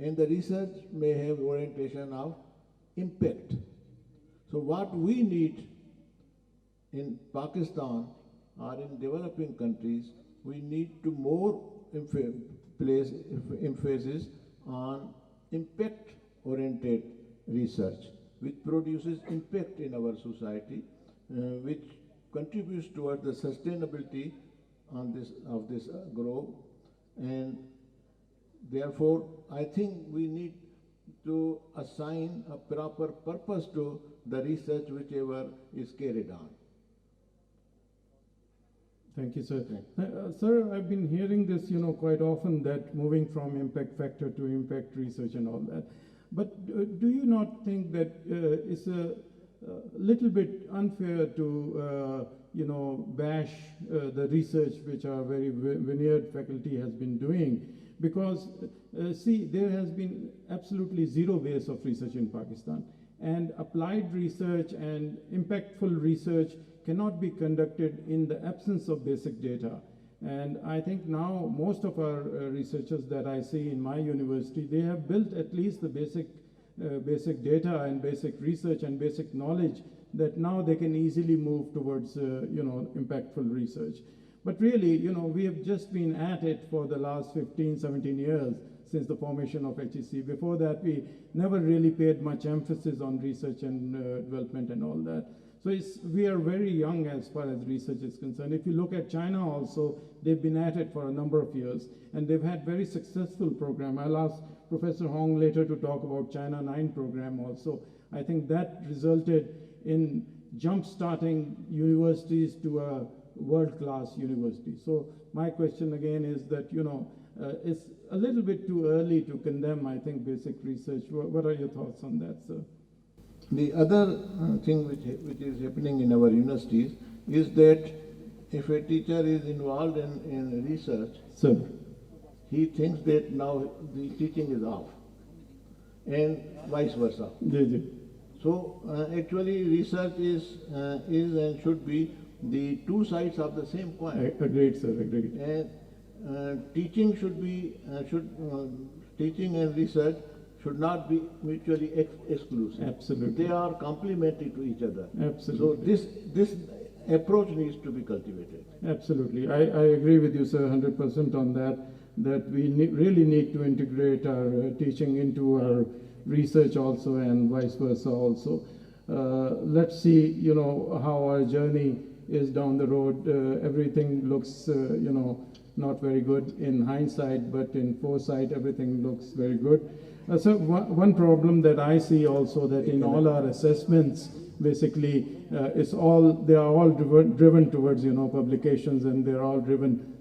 and the research may have orientation of impact. So what we need in Pakistan or in developing countries, we need to more place emphasis on impact-oriented research, which produces impact in our society, which contributes towards the sustainability of this growth, and therefore I think we need to assign a proper purpose to the research whichever is carried on. Thank you, sir. Sir, I've been hearing this, quite often, that moving from impact factor to impact research and all that. But do you not think that it's a little bit unfair to, bash the research which our very veneered faculty has been doing? Because, see, there has been absolutely zero base of research in Pakistan. And applied research and impactful research cannot be conducted in the absence of basic data. And I think now most of our researchers that I see in my university, they have built at least the basic data and basic research and basic knowledge that now they can easily move towards, impactful research. But really, we have just been at it for the last 15, 17 years since the formation of HEC. Before that, we never really paid much emphasis on research and development and all that. So we are very young as far as research is concerned. If you look at China also, they've been at it for a number of years, and they've had very successful program. I'll ask Professor Hong later to talk about China 9 program also. I think that resulted in jump-starting universities to a world-class university. So my question again is that, it's a little bit too early to condemn, I think, basic research. What are your thoughts on that, sir? The other thing which is happening in our universities is that if a teacher is involved in research, sir, he thinks that now the teaching is off, and vice versa. So actually research is and should be the two sides of the same coin. Agreed, sir, agreed. And teaching teaching and research should not be mutually exclusive. Absolutely. They are complementary to each other. Absolutely. So this approach needs to be cultivated. Absolutely. I agree with you, sir, 100% on that we really need to integrate our teaching into our research also, and vice versa also. Let's see, how our journey is down the road. Everything looks, not very good in hindsight, but in foresight, everything looks very good. So one problem that I see also, that in all our assessments, basically, they are all driven towards, publications, and they're all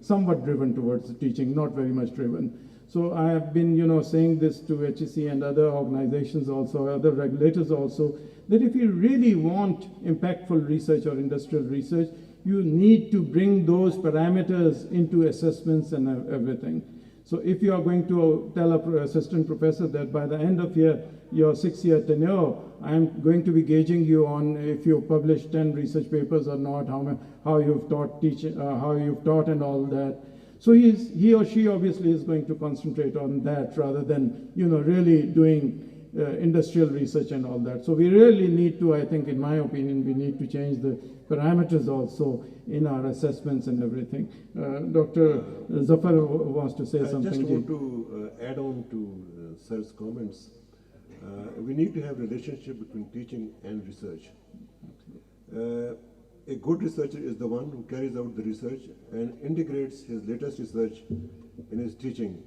somewhat driven towards teaching, not very much driven. So I have been, saying this to HEC and other organizations also, other regulators also, that if you really want impactful research or industrial research, you need to bring those parameters into assessments and everything. So if you are going to tell an assistant professor that by the end of your 6-year tenure, I'm going to be gauging you on if you publish 10 research papers or not, how you've taught and all that. So he or she obviously is going to concentrate on that rather than, really doing industrial research and all that. So we really need to, I think, in my opinion, we need to change the parameters also in our assessments and everything. Dr. Zafar wants to say something. I just want to add on to Sir's comments. We need to have a relationship between teaching and research. A good researcher is the one who carries out the research and integrates his latest research in his teaching,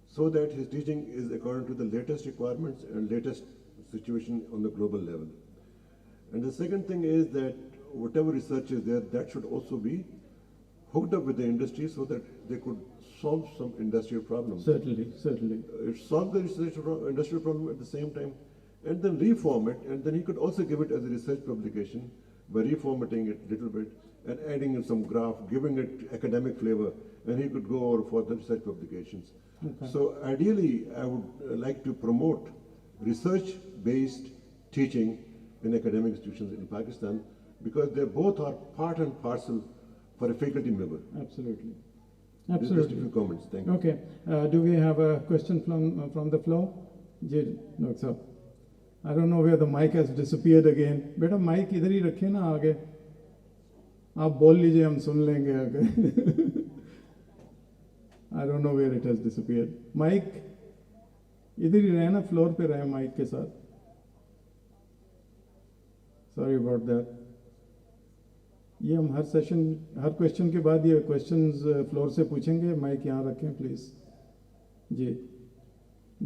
so that his teaching is according to the latest requirements and latest situation on the global level. And the second thing is that whatever research is there, that should also be hooked up with the industry so that they could solve some industrial problems. Certainly. Solve the industrial problem at the same time, and then reform it, and then he could also give it as a research publication by reformatting it a little bit and adding in some graph, giving it academic flavor, and he could go over for the research publications. Okay. So ideally, I would like to promote research-based teaching in academic institutions in Pakistan, because they both are part and parcel for a faculty member. Absolutely. Just a Absolutely. few comments. Thank you. Okay. Do we have a question from the floor? Ji, Dr. Saab. I don't know where the mic has disappeared again. Beta mic idhar hi rakhe na aage. Aap bol lijiye, hum sun lenge aage. I don't know where it has disappeared. Mic idhar hi rahe na, floor pe rahe mic ke saath. Sorry about that. ये हम हर session, हर question के बाद ये questions floor से पूछेंगे. Mic यहाँ रखें please. जी.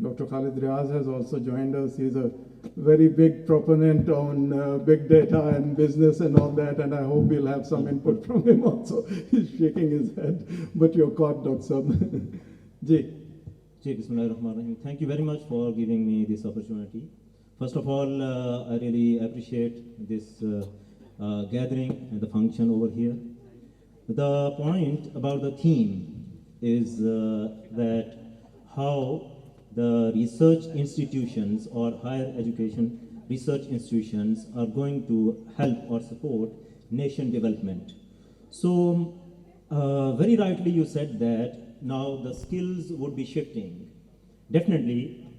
Dr. Khalid Riaz has also joined us. He's a very big proponent on big data and business and all that, and I hope we'll have some input from him also. He's shaking his head, but you're caught, Dr. Saab. Ji. Ji, Bismillahirrahmanirrahim. Thank you very much for giving me this opportunity. First of all, I really appreciate this gathering and the function over here. The point about the theme is that how the research institutions or higher education research institutions are going to help or support nation development. So, very rightly you said that now the skills would be shifting. Definitely,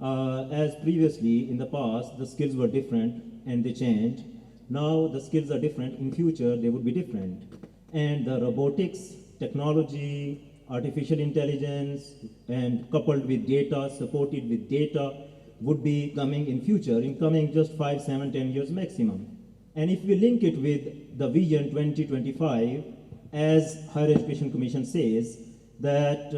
as previously in the past, the skills were different and they changed. Now the skills are different. In future, they would be different. And the robotics, technology, artificial intelligence, and coupled with data, supported with data, would be coming in future, in coming just 5, 7, 10 years maximum. And if we link it with the Vision 2025, as Higher Education Commission says, that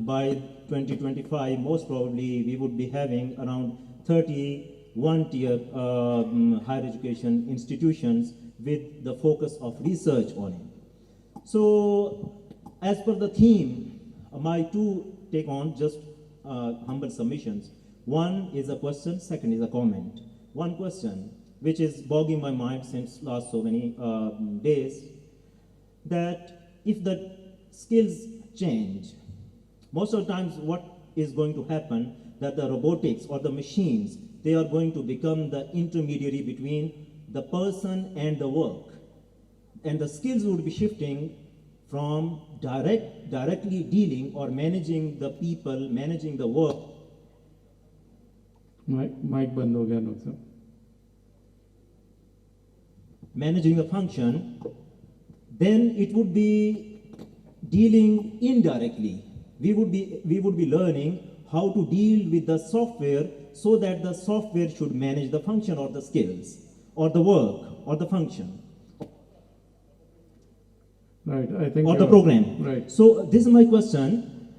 by 2025, most probably we would be having around 31-tier higher education institutions with the focus of research on it. So, as per the theme, my two take on just humble submissions. One is a question, second is a comment. One question, which is bogging my mind since last so many days, that if the skills change, most of the times what is going to happen, that the robotics or the machines, they are going to become the intermediary between the person and the work. And the skills would be shifting from directly dealing or managing the people, managing the work. Mic band ho gaya, Dr. Saab. Managing the function, then it would be dealing indirectly. We would be learning how to deal with the software so that the software should manage the function or the skills or the work or the function. Right, I think. Or the program. Right. So this is my question,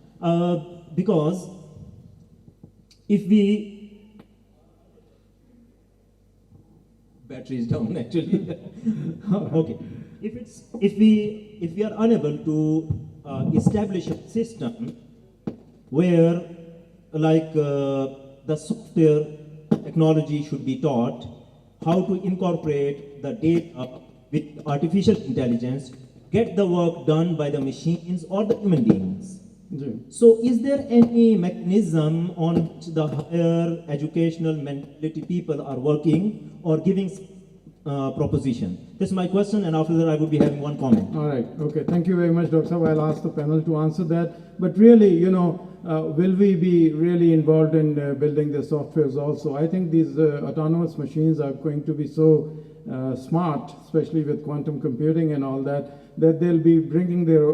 because if we, battery is down actually. Okay. If we are unable to establish a system where like the software technology should be taught, how to incorporate the data with artificial intelligence, get the work done by the machines or the human beings. Yeah. So is there any mechanism on which the higher educational mentality people are working or giving proposition? This is my question, and after that I would be having one comment. All right, okay, thank you very much, Dr. Saab. I'll ask the panel to answer that. But really, will we be really involved in building the softwares also? I think these autonomous machines are going to be so smart, especially with quantum computing and all that, that they'll be bringing their,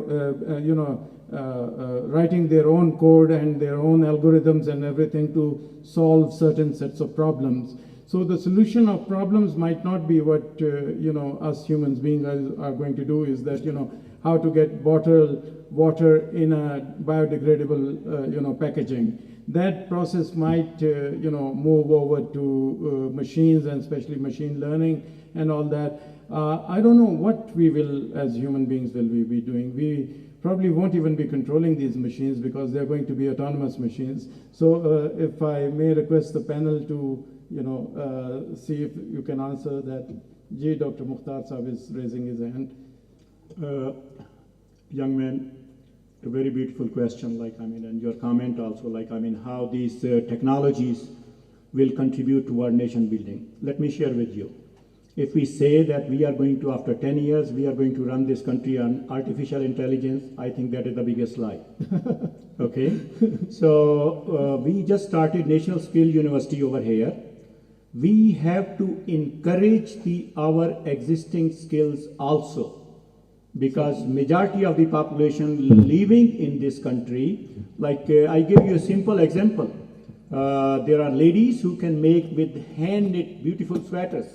writing their own code and their own algorithms and everything to solve certain sets of problems. So the solution of problems might not be what, us humans beings are going to do, is that, how to get water in a biodegradable, packaging. That process might, move over to machines, and especially machine learning and all that. I don't know what we will, as human beings, will we be doing. We probably won't even be controlling these machines because they're going to be autonomous machines. So if I may request the panel to, see if you can answer that. Ji, Dr. Mukhtar Saab is raising his hand. Young man, a very beautiful question, and your comment also, how these technologies will contribute toward nation building. Let me share with you. If we say that we are going to, after 10 years, we are going to run this country on artificial intelligence, I think that is the biggest lie. Okay? So we just started National Skill University over here. We have to encourage our existing skills also, because majority of the population living in this country, I give you a simple example. There are ladies who can make with hand-knit beautiful sweaters.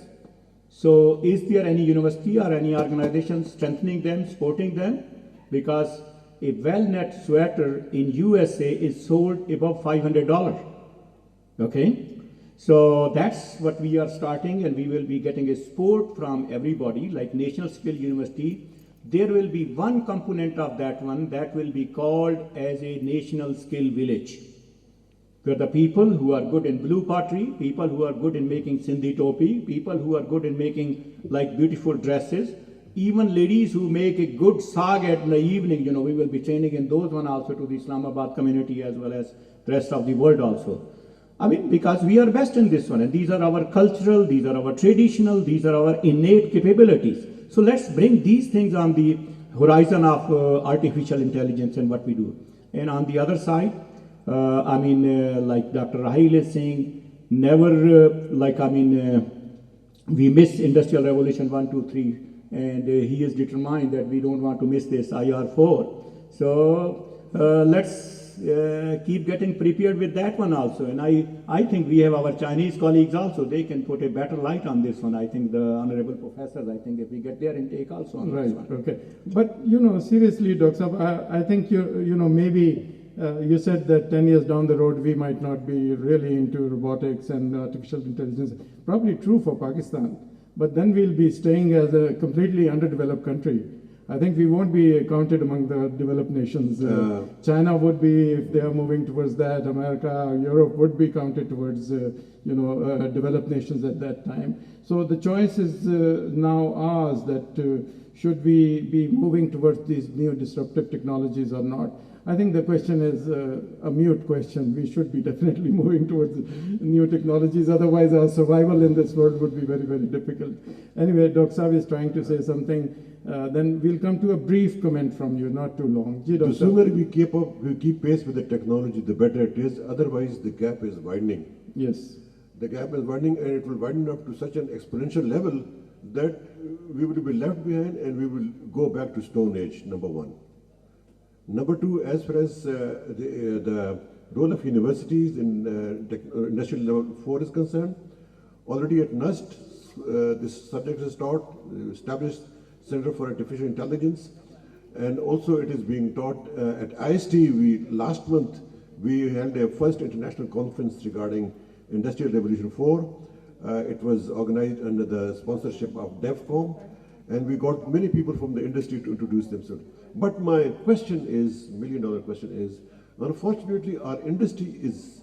So is there any university or any organization strengthening them, supporting them? Because a well-knit sweater in USA is sold above $500. Okay? So that's what we are starting, and we will be getting a support from everybody, like National Skill University. There will be one component of that one that will be called as a National Skill Village, where the people who are good in blue pottery, people who are good in making Sindhi topi, people who are good in making beautiful dresses, even ladies who make a good sag at the evening, we will be training in those one also to the Islamabad community as well as the rest of the world also. Because we are best in this one, and these are our cultural, these are our traditional, these are our innate capabilities. So let's bring these things on the horizon of artificial intelligence and what we do. And on the other side, like Dr. Rahil is saying, never, we miss Industrial Revolution 1, 2, 3, and he is determined that we don't want to miss this IR4. So let's keep getting prepared with that one also. And I think we have our Chinese colleagues also. They can put a better light on this one. I think the honorable professors, I think if we get their intake also on this one. Okay. But, seriously, Dr. Saab, I think, maybe you said that 10 years down the road, we might not be really into robotics and artificial intelligence. Probably true for Pakistan. But then we'll be staying as a completely underdeveloped country. I think we won't be counted among the developed nations. China would be, if they are moving towards that. America, Europe would be counted towards, developed nations at that time. So the choice is now ours that should we be moving towards these new disruptive technologies or not. I think the question is a mute question. We should be definitely moving towards new technologies. Otherwise, our survival in this world would be very, very difficult. Anyway, Dr. Saab is trying to say something. Then we'll come to a brief comment from you, not too long. The sooner we keep pace with the technology, the better it is. Otherwise, the gap is widening. Yes. The gap is widening, and it will widen up to such an exponential level that we will be left behind and we will go back to Stone Age, number one. Number two, as far as the role of universities in industrial level 4 is concerned, already at NUST, this subject is taught, established Center for Artificial Intelligence, and also it is being taught at IST. Last month we held a first international conference regarding Industrial Revolution 4. It was organized under the sponsorship of DevCom, and we got many people from the industry to introduce themselves. But my question is, $1 million question is, unfortunately our industry is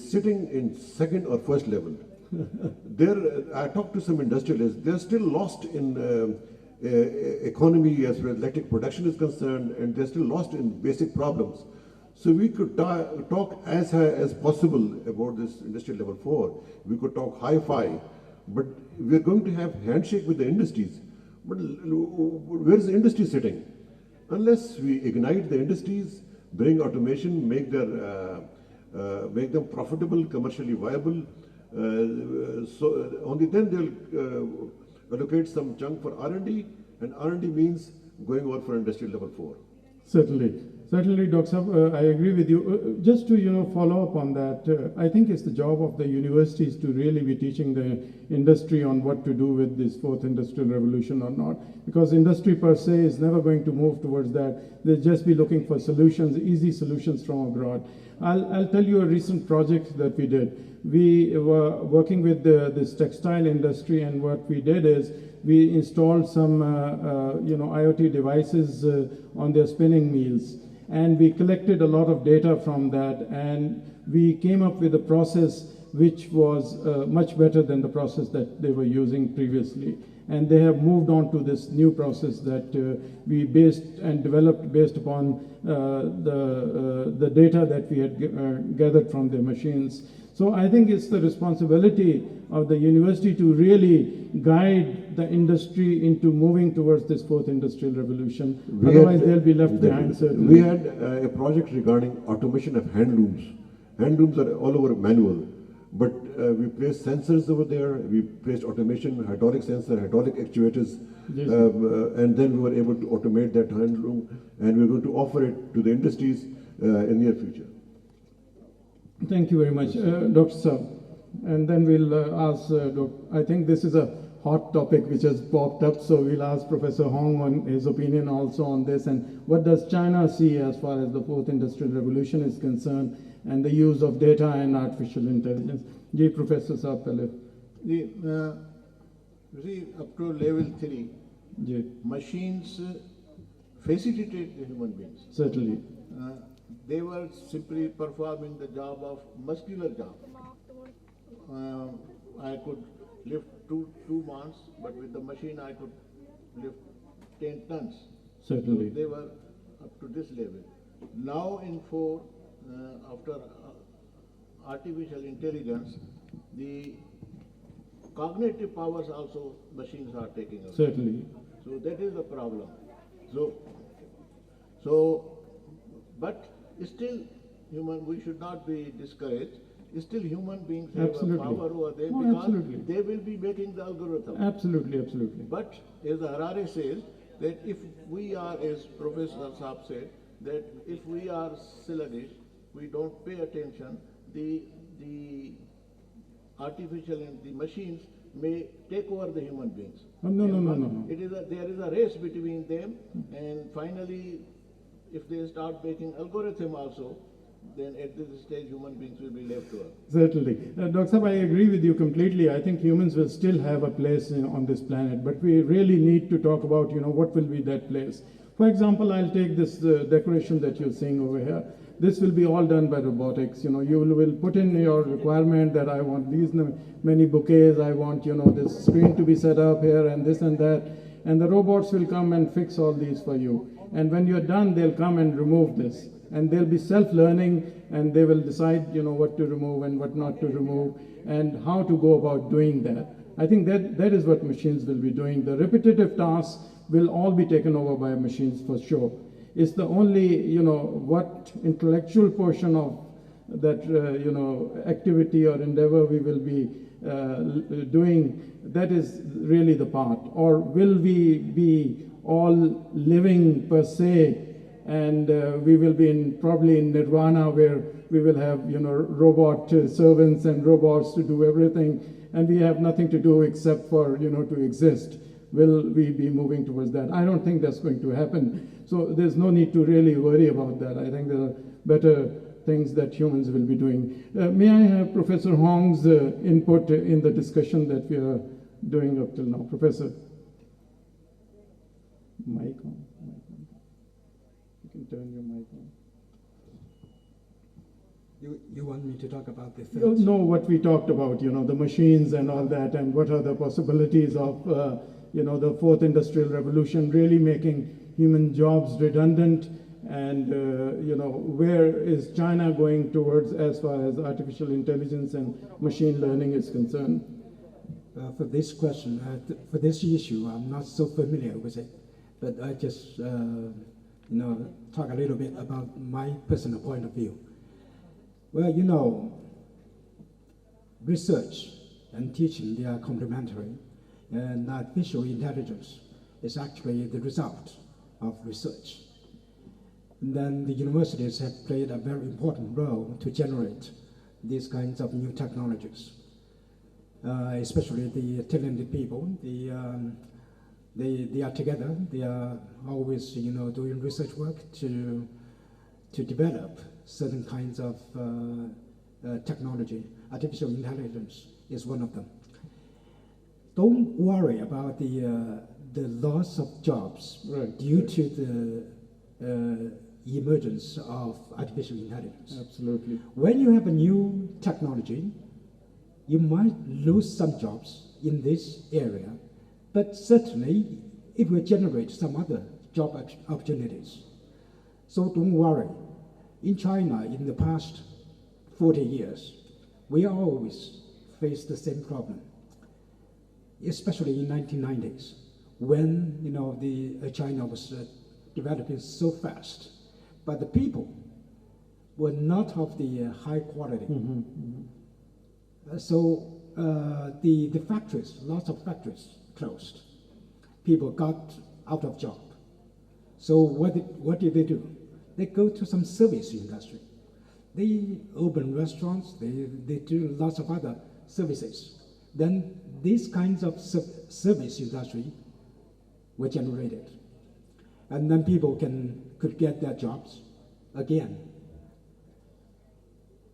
sitting in second or first level. I talked to some industrialists, they're still lost in economy as far as electric production is concerned, and they're still lost in basic problems. So we could talk as high as possible about this industrial level 4. We could talk hi-fi, but we're going to have handshake with the industries. But where is the industry sitting? Unless we ignite the industries, bring automation, make them profitable, commercially viable, so only then they'll allocate some chunk for R&D, and R&D means going over for industrial level 4. Certainly. Certainly, Dr. Saab, I agree with you. Just to follow up on that, I think it's the job of the universities to really be teaching the industry on what to do with this fourth industrial revolution or not, because industry per se is never going to move towards that. They'll just be looking for solutions, easy solutions from abroad. I'll tell you a recent project that we did. We were working with this textile industry, and what we did is we installed some IoT devices on their spinning mills. And we collected a lot of data from that, and we came up with a process which was much better than the process that they were using previously. and they have moved on to this new process that we based and developed based upon the data that we had gathered from their machines. So I think it's the responsibility of the university to really guide the industry into moving towards this fourth industrial revolution. Otherwise, they'll be left behind, certainly. We had a project regarding automation of hand looms. Hand looms are all over manual, but we placed sensors over there. We placed automation, hydraulic sensor, hydraulic actuators, and then we were able to automate that hand loom, and we're going to offer it to the industries in near future. Thank you very much, Dr. Saab. And then we'll ask, I think this is a hot topic which has popped up, so we'll ask Professor Hong on his opinion also on this, and what does China see as far as the fourth industrial revolution is concerned, and the use of data and artificial intelligence. Ji, Professor Saab, pehle. You see, up to level 3, machines facilitate the human beings. Certainly. They were simply performing the job of muscular job. I could lift two months, but with the machine I could lift 10 tons. Certainly. So they were up to this level. Now in 4, after artificial intelligence, the cognitive powers also machines are taking away. Certainly. So that is the problem. But still, we should not be discouraged. Still, human beings have a power over them because they will be making the algorithm. Absolutely, absolutely. But as Harare says, that if we are, as Professor Saab said, that if we are sluggish, we don't pay attention, the artificial and the machines may take over the human beings. No. There is a race between them, and finally, if they start making algorithm also, then at this stage human beings will be left to us. Certainly. Dr. Saab, I agree with you completely. I think humans will still have a place on this planet, but we really need to talk about, what will be that place. For example, I'll take this decoration that you're seeing over here. This will be all done by robotics. You will put in your requirement that I want these many bouquets, I want, this screen to be set up here and this and that, and the robots will come and fix all these for you. And when you're done, they'll come and remove this. And they'll be self-learning, and they will decide, what to remove and what not to remove, and how to go about doing that. I think that is what machines will be doing. The repetitive tasks will all be taken over by machines for sure. It's the only, what intellectual portion of that, activity or endeavor we will be doing, that is really the part. Or will we be all living per se, and we will be probably in nirvana, where we will have robot servants and robots to do everything, and we have nothing to do except for to exist. Will we be moving towards that? I don't think that's going to happen. So there's no need to really worry about that. I think there are better things that humans will be doing. May I have Professor Hong's input in the discussion that we are doing up till now? Professor? Mic on. You can turn your mic on. You want me to talk about the third? No, what we talked about, the machines and all that, and what are the possibilities of, the fourth industrial revolution really making human jobs redundant, and, where is China going towards as far as artificial intelligence and machine learning is concerned? For this question, for this issue, I'm not so familiar with it, but I just, talk a little bit about my personal point of view. Well, research and teaching, they are complementary, and artificial intelligence is actually the result of research. And then the universities have played a very important role to generate these kinds of new technologies, especially the talented people. They are together. They are always, doing research work to develop certain kinds of technology. Artificial intelligence is one of them. Don't worry about the loss of jobs due to the emergence of artificial intelligence. Absolutely. When you have a new technology, you might lose some jobs in this area, but certainly it will generate some other job opportunities. So don't worry. In China, in the past 40 years, we always faced the same problem, especially in 1990s, when China was developing so fast, but the people were not of the high quality. So the factories, lots of factories closed. People got out of job. So what did they do? They go to some service industry. They open restaurants, they do lots of other services. Then these kinds of service industry were generated. And then people could get their jobs again.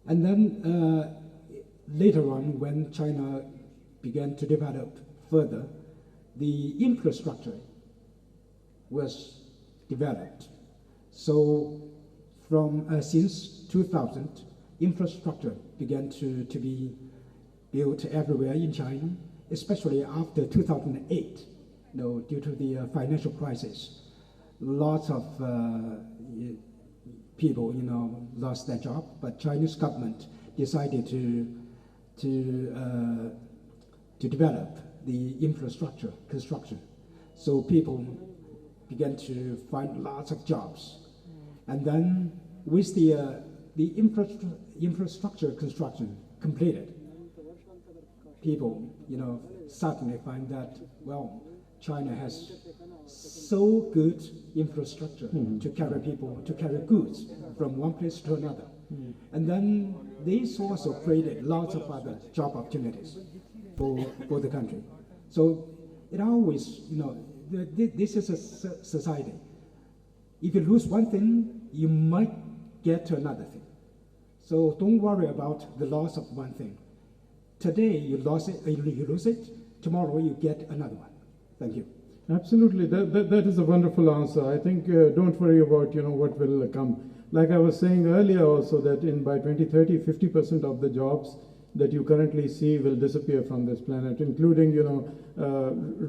And then later on, when China began to develop further, the infrastructure was developed. So since 2000, infrastructure began to be built everywhere in China, especially after 2008, due to the financial crisis. Lots of people, lost their job, but Chinese government decided to develop the infrastructure construction. So people began to find lots of jobs. And then with the infrastructure construction completed, people, suddenly find that, well, China has so good infrastructure to carry people, to carry goods from one place to another. And then this also created lots of other job opportunities for the country. So it always, this is a society. If you lose one thing, you might get to another thing. So don't worry about the loss of one thing. Today you lose it, tomorrow you get another one. Thank you. Absolutely, that is a wonderful answer. I think don't worry about what will come. Like I was saying earlier also that by 2030, 50% of the jobs that you currently see will disappear from this planet, including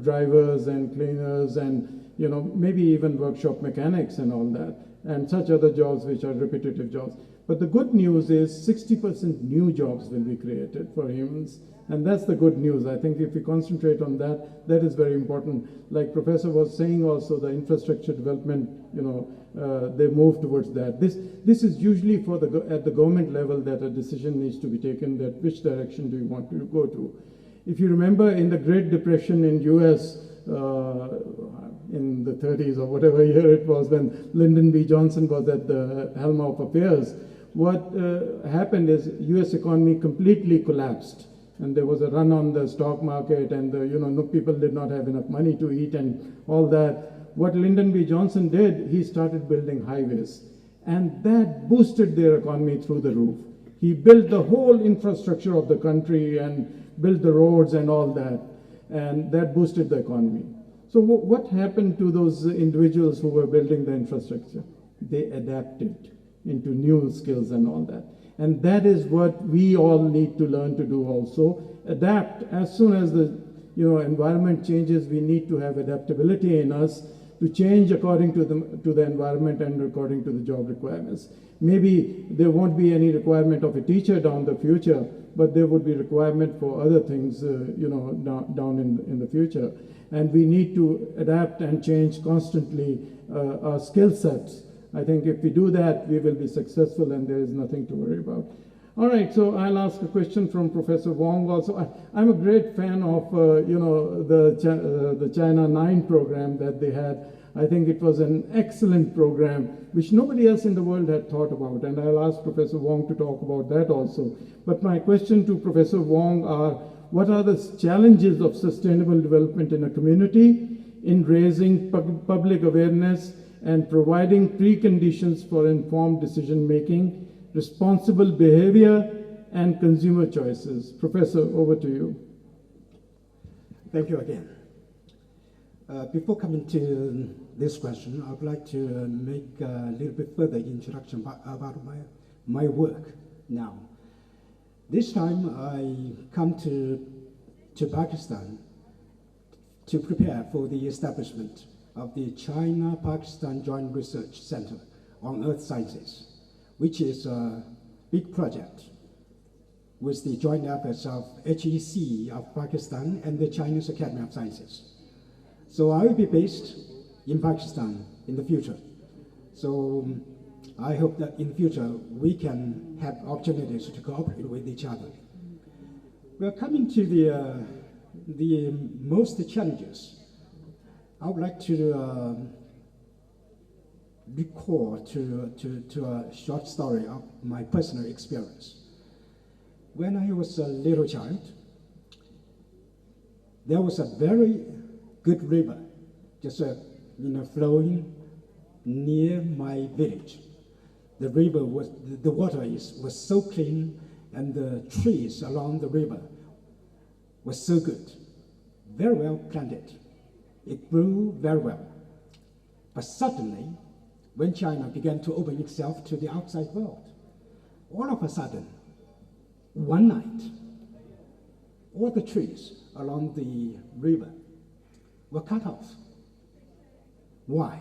drivers and cleaners and maybe even workshop mechanics and all that, and such other jobs which are repetitive jobs. But the good news is 60% new jobs will be created for humans. And that's the good news. I think if we concentrate on that, that is very important. Like Professor was saying also, the infrastructure development, they move towards that. This is usually at the government level that a decision needs to be taken, that which direction do you want to go to. If you remember in the Great Depression in US, in the 30s or whatever year it was, when Lyndon B. Johnson was at the helm of affairs, what happened is US economy completely collapsed. And there was a run on the stock market, and people did not have enough money to eat and all that. What Lyndon B. Johnson did, he started building highways, and that boosted their economy through the roof. He built the whole infrastructure of the country and built the roads and all that, and that boosted the economy. So what happened to those individuals who were building the infrastructure? They adapted into new skills and all that. And that is what we all need to learn to do also. Adapt. As soon as the environment changes, we need to have adaptability in us to change according to the environment and according to the job requirements. Maybe there won't be any requirement of a teacher down the future, but there would be requirement for other things down in the future. And we need to adapt and change constantly our skill sets. I think if we do that, we will be successful and there is nothing to worry about. All right, so I'll ask a question from Professor Wong also. I'm a great fan of, the China 9 program that they had. I think it was an excellent program, which nobody else in the world had thought about. And I'll ask Professor Wong to talk about that also. But my question to Professor Wong are, what are the challenges of sustainable development in a community in raising public awareness and providing preconditions for informed decision-making, responsible behavior, and consumer choices? Professor, over to you. Thank you again. Before coming to this question, I would like to make a little bit further introduction about my work now. This time I come to Pakistan to prepare for the establishment of the China-Pakistan Joint Research Center on Earth Sciences, which is a big project with the joint efforts of HEC of Pakistan and the Chinese Academy of Sciences. So I will be based in Pakistan in the future. So I hope that in future we can have opportunities to cooperate with each other. We are coming to the most challenges. I would like to recall to a short story of my personal experience. When I was a little child, there was a very good river just flowing near my village. The river was, the water was so clean, and the trees along the river were so good, very well planted. It grew very well. But suddenly, when China began to open itself to the outside world, all of a sudden, one night, all the trees along the river were cut off. Why?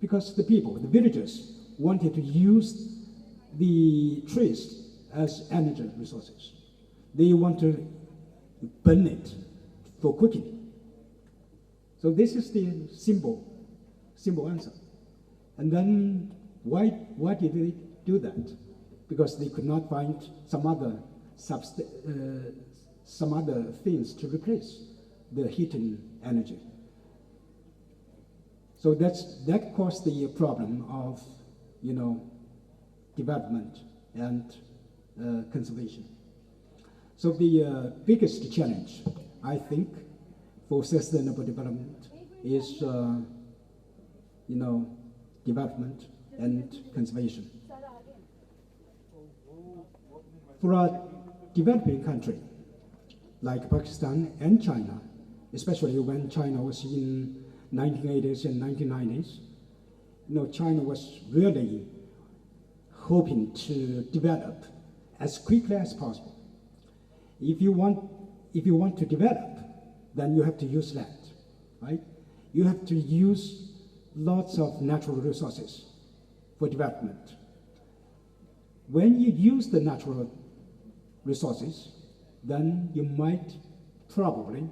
Because the people, the villagers, wanted to use the trees as energy resources. They want to burn it for cooking. So this is the simple answer. And then why did they do that? Because they could not find some other things to replace the heating energy. So that caused the problem of development and conservation. So the biggest challenge, I think, for sustainable development is development and conservation. For a developing country like Pakistan and China, especially when China was in 1980s and 1990s, China was really hoping to develop as quickly as possible. If you want to develop, then you have to use land, right? You have to use lots of natural resources for development. When you use the natural resources, then you might probably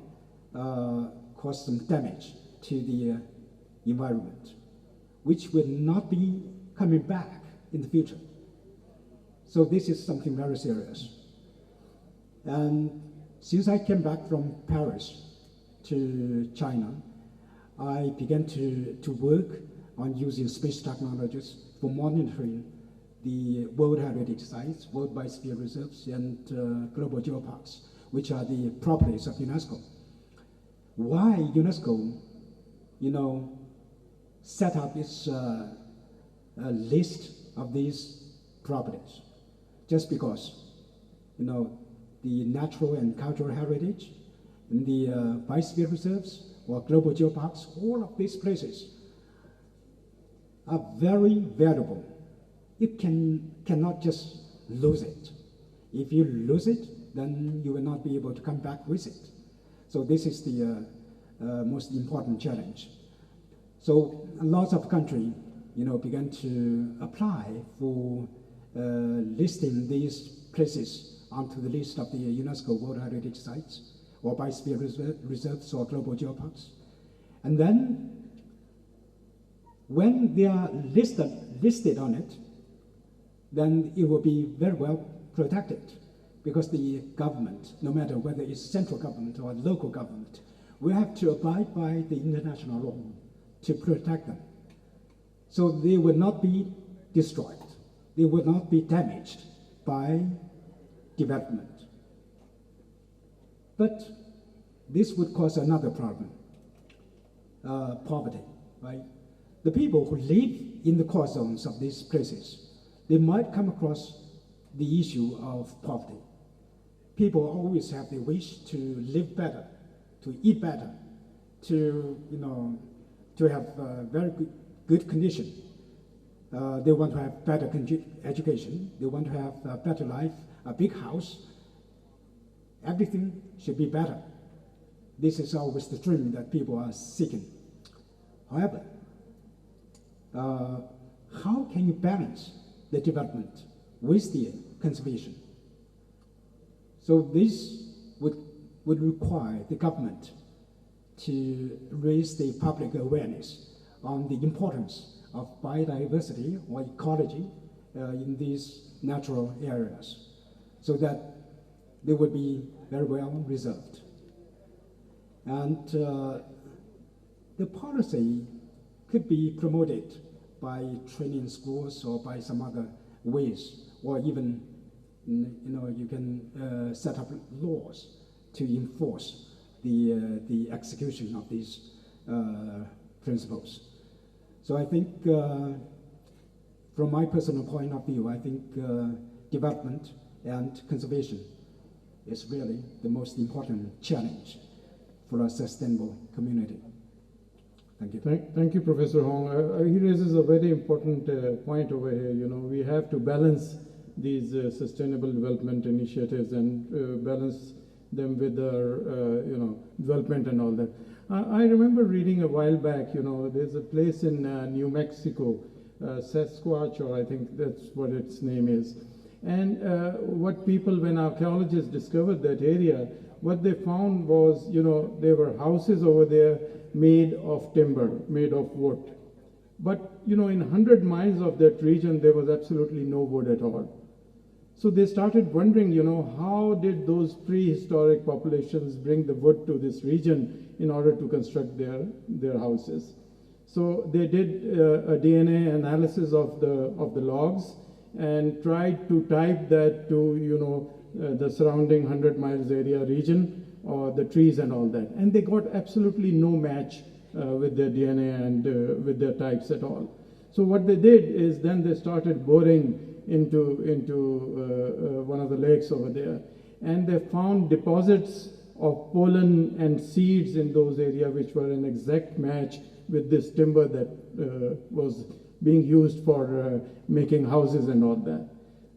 cause some damage to the environment, which will not be coming back in the future. So this is something very serious. And since I came back from Paris to China, I began to work on using space technologies for monitoring the World Heritage Sites, World Biosphere Reserves, and global geoparks, which are the properties of UNESCO. Why UNESCO, set up its list of these properties? Just because, the natural and cultural heritage, and the biosphere reserves, or global geoparks, all of these places are very valuable. You cannot just lose it. If you lose it, then you will not be able to come back with it. So this is the most important challenge. So lots of countries, began to apply for listing these places onto the list of the UNESCO World Heritage Sites, or biosphere reserves, or global geoparks. And then, when they are listed on it, then it will be very well protected, because the government, no matter whether it's central government or local government, will have to abide by the international law to protect them. So they will not be destroyed. They will not be damaged by development. But this would cause another problem, poverty, right? The people who live in the core zones of these places, they might come across the issue of poverty. People always have the wish to live better, to eat better, to have a very good condition. They want to have better education. They want to have a better life, a big house. Everything should be better. This is always the dream that people are seeking. However, how can you balance the development with the conservation? So this would require the government to raise the public awareness on the importance of biodiversity or ecology in these natural areas, so that they would be very well reserved. And the policy could be promoted by training schools or by some other ways, or even you can set up laws to enforce the execution of these principles. So I think, from my personal point of view, I think development and conservation is really the most important challenge for a sustainable community. Thank you. Thank you, Professor Hong. He raises a very important point over here. We have to balance these sustainable development initiatives and balance them with our, development and all that. I remember reading a while back, there's a place in New Mexico, Sasquatch, or I think that's what its name is. And what people, when archaeologists discovered that area, what they found was, there were houses over there made of timber, made of wood. But, in 100 miles of that region, there was absolutely no wood at all. So they started wondering, how did those prehistoric populations bring the wood to this region in order to construct their houses? So they did a DNA analysis of the logs and tried to type that to, the surrounding 100 miles area region, or the trees and all that. And they got absolutely no match with their DNA and with their types at all. So what they did is then they started boring into one of the lakes over there, and they found deposits of pollen and seeds in those areas which were an exact match with this timber that was being used for making houses and all that.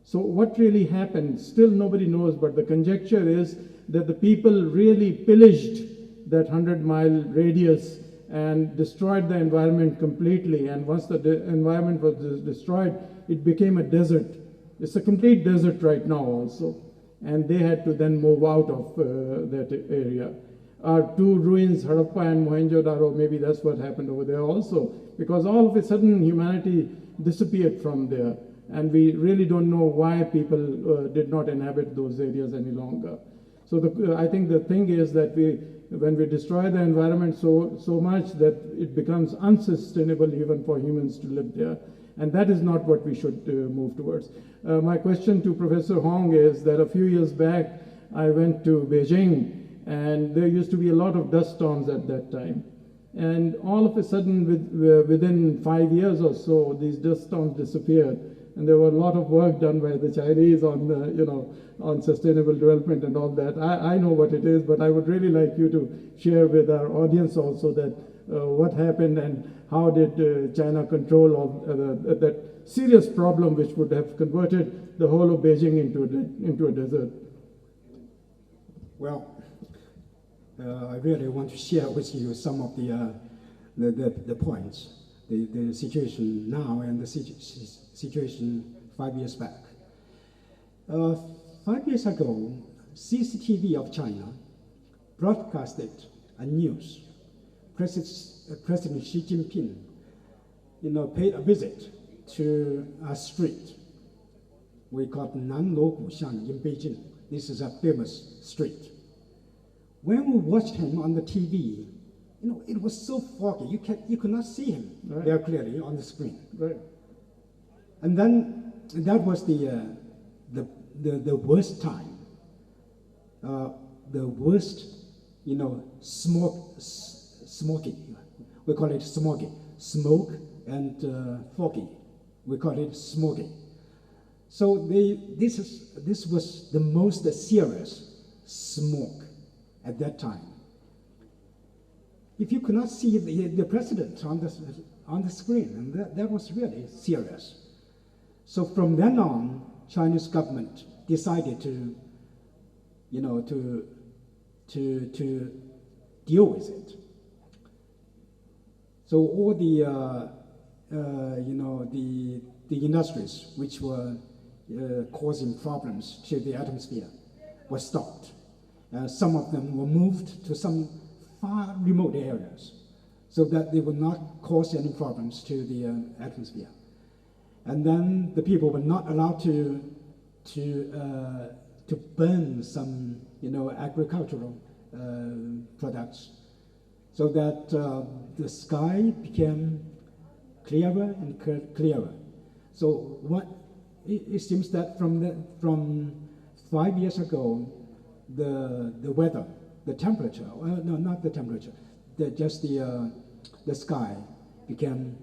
So what really happened, still nobody knows, but the conjecture is that the people really pillaged that 100-mile radius and destroyed the environment completely. And once the environment was destroyed, it became a desert. It's a complete desert right now also. And they had to then move out of that area. Our two ruins, Harappa and Mohenjo-daro, maybe that's what happened over there also, because all of a sudden humanity disappeared from there. And we really don't know why people did not inhabit those areas any longer. So I think the thing is that when we destroy the environment so much that it becomes unsustainable even for humans to live there. And that is not what we should move towards. My question to Professor Hong is that a few years back, I went to Beijing, and there used to be a lot of dust storms at that time. And all of a sudden, within 5 years or so, these dust storms disappeared. And there were a lot of work done by the Chinese on, on sustainable development and all that. I know what it is, but I would really like you to share with our audience also that what happened and how did China control all that serious problem which would have converted the whole of Beijing into a desert. Well, I really want to share with you some of the points, the situation now and the situation 5 years back. 5 years ago, CCTV of China broadcasted a news. President Xi Jinping, paid a visit to a street we call Nanluo Guxiang in Beijing. This is a famous street. When we watched him on the TV, it was so foggy. You could not see him very clearly on the screen. Right. And then that was the worst time. The worst, smoky. We call it smoggy. Smoke and foggy. We call it smoggy. So this was the most serious smoke at that time. If you could not see the president on the screen, and that was really serious. So from then on, Chinese government decided to deal with it. So all the the industries which were causing problems to the atmosphere were stopped. Some of them were moved to some far remote areas so that they would not cause any problems to the atmosphere. And then the people were not allowed to burn some, agricultural products, so that the sky became clearer and clearer. So it seems that from 5 years ago, the weather, the temperature, no, not the temperature, just the sky became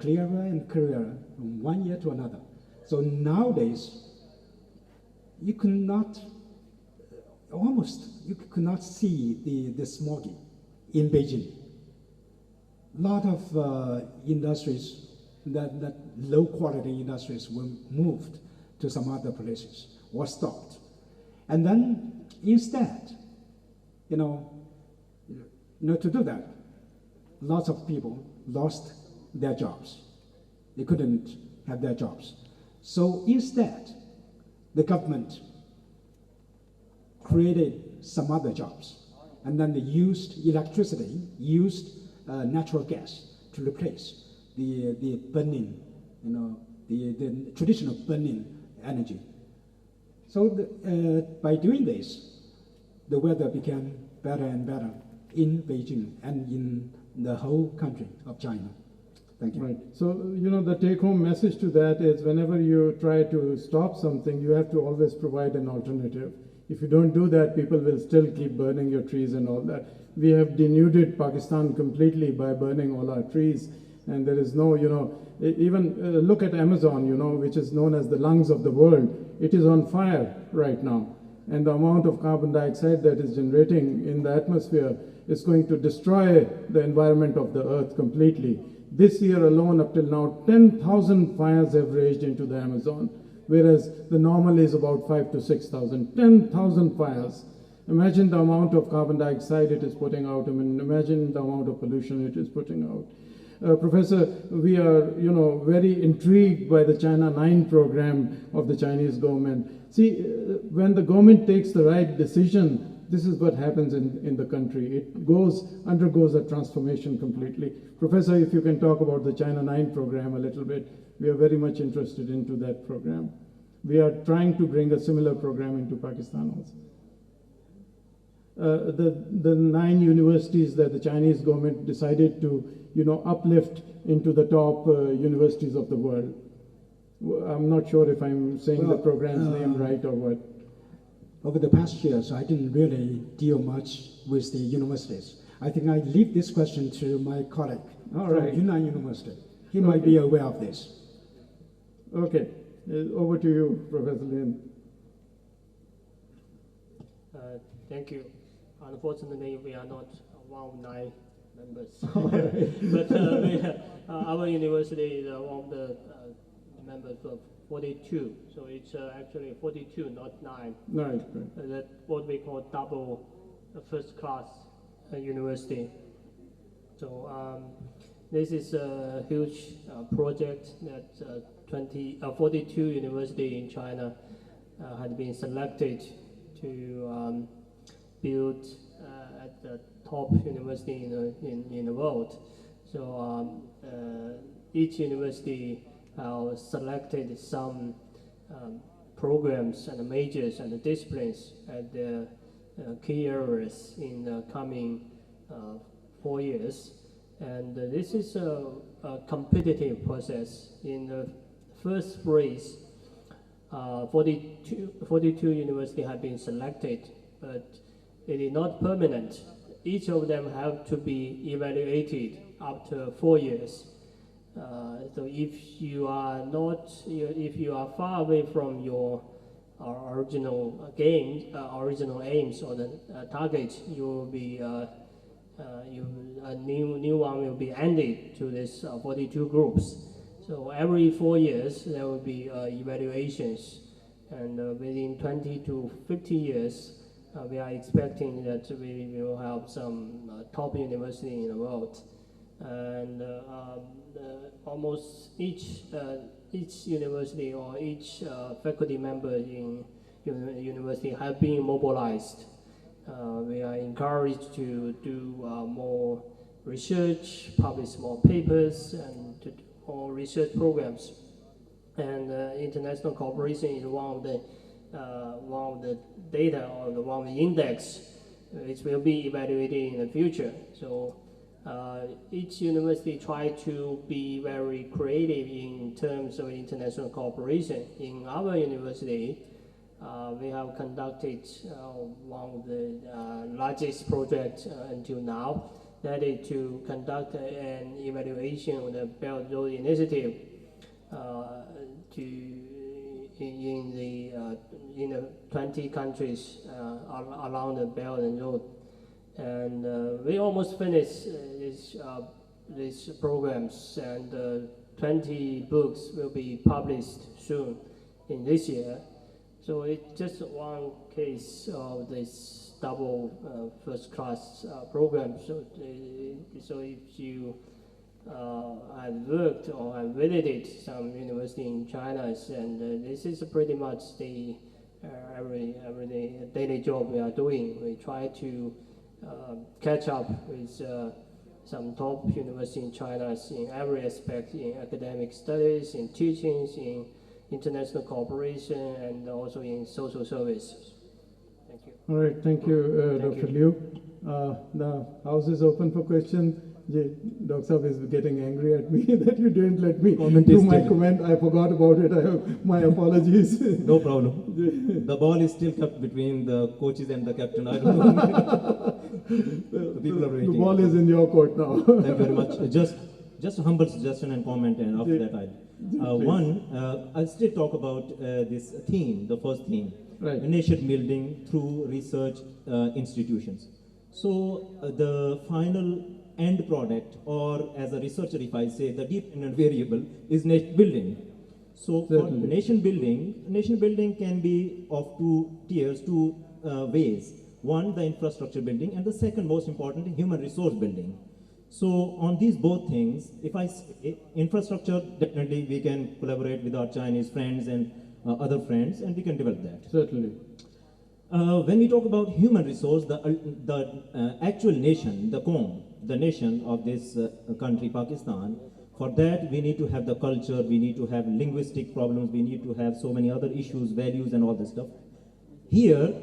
clearer and clearer from 1 year to another. So nowadays, you could not see the smoggy in Beijing. A lot of industries, that low quality industries, were moved to some other places or stopped. And then instead, to do that, lots of people lost their jobs. They couldn't have their jobs. So instead, the government created some other jobs, and then they used electricity, used natural gas to replace the burning, the traditional burning energy. So by doing this, the weather became better and better in Beijing and in the whole country of China. Thank you. Right. So, the take-home message to that is whenever you try to stop something, you have to always provide an alternative. If you don't do that, people will still keep burning your trees and all that. We have denuded Pakistan completely by burning all our trees, and there is no, even look at Amazon, which is known as the lungs of the world. It is on fire right now, and the amount of carbon dioxide that is generating in the atmosphere is going to destroy the environment of the earth completely. This year alone, up till now, 10,000 fires have raged into the Amazon, whereas the normal is about 5,000 to 6,000. 10,000 fires. Imagine the amount of carbon dioxide it is putting out. Imagine the amount of pollution it is putting out. Professor, we are, very intrigued by the China 9 program of the Chinese government. See, when the government takes the right decision, this is what happens in the country. It undergoes a transformation completely. Professor, if you can talk about the China 9 program a little bit, we are very much interested into that program. We are trying to bring a similar program into Pakistan also. The 9 universities that the Chinese government decided to, uplift into the top universities of the world. I'm not sure if I'm saying the program's name right or what. Over the past years, I didn't really deal much with the universities. I think I leave this question to my colleague from Yunnan University. He might be aware of this. Okay, over to you, Professor Lin. Thank you. Unfortunately, we are not one of 9 members. But our university is one of the members of 42. So it's actually 42, not 9. Right. That's what we call double first-class university. So this is a huge project that 42 universities in China had been selected to build at the top university in the world. So each university selected some programs and majors and disciplines at the key areas in the coming 4 years. And this is a competitive process. In the first phase, 42 universities have been selected, but it is not permanent. Each of them have to be evaluated after 4 years. So if you are far away from your original aims or the target, you will be a new one will be added to this 42 groups. So every 4 years there will be evaluations, and within 20 to 50 years, we are expecting that we will have some top university in the world, and almost each university or each faculty member in university have been mobilized. We are encouraged to do more research, publish more papers, and to do more research programs. And international cooperation is one of the data or one of the index which will be evaluated in the future. So each university try to be very creative in terms of international cooperation. In our university, we have conducted one of the largest projects until now, that is to conduct an evaluation of the Belt and Road Initiative in the 20 countries along the Belt and Road. And we almost finished these programs, and 20 books will be published soon in this year. So it's just one case of this double first-class program. So if you have worked or have visited some university in China, and this is pretty much the everyday daily job we are doing. We try to catch up with some top university in China in every aspect, in academic studies, in teachings, in international cooperation, and also in social services. Thank you. All right, thank you, Dr. Liu. The house is open for questions. Dr. Saab is getting angry at me that you didn't let me do my comment. I forgot about it. I have my apologies. No problem. The ball is still kept between the coaches and the captain. I don't know. The people are waiting. The ball is in your court now. Thank you very much. Just a humble suggestion and comment, and after that I'll still talk about this theme, the first theme, right. Nation building through research institutions. So the final end product, or as a researcher if I say, the dependent variable is nation building. So for nation building can be of two tiers, two ways. One, the infrastructure building, and the second most important, human resource building. So on these both things, if I say infrastructure, definitely we can collaborate with our Chinese friends and other friends, and we can develop that. Certainly. When we talk about human resource, the actual nation, the QOM, the nation of this country, Pakistan, for that we need to have the culture, we need to have linguistic problems, we need to have so many other issues, values, and all this stuff. Here,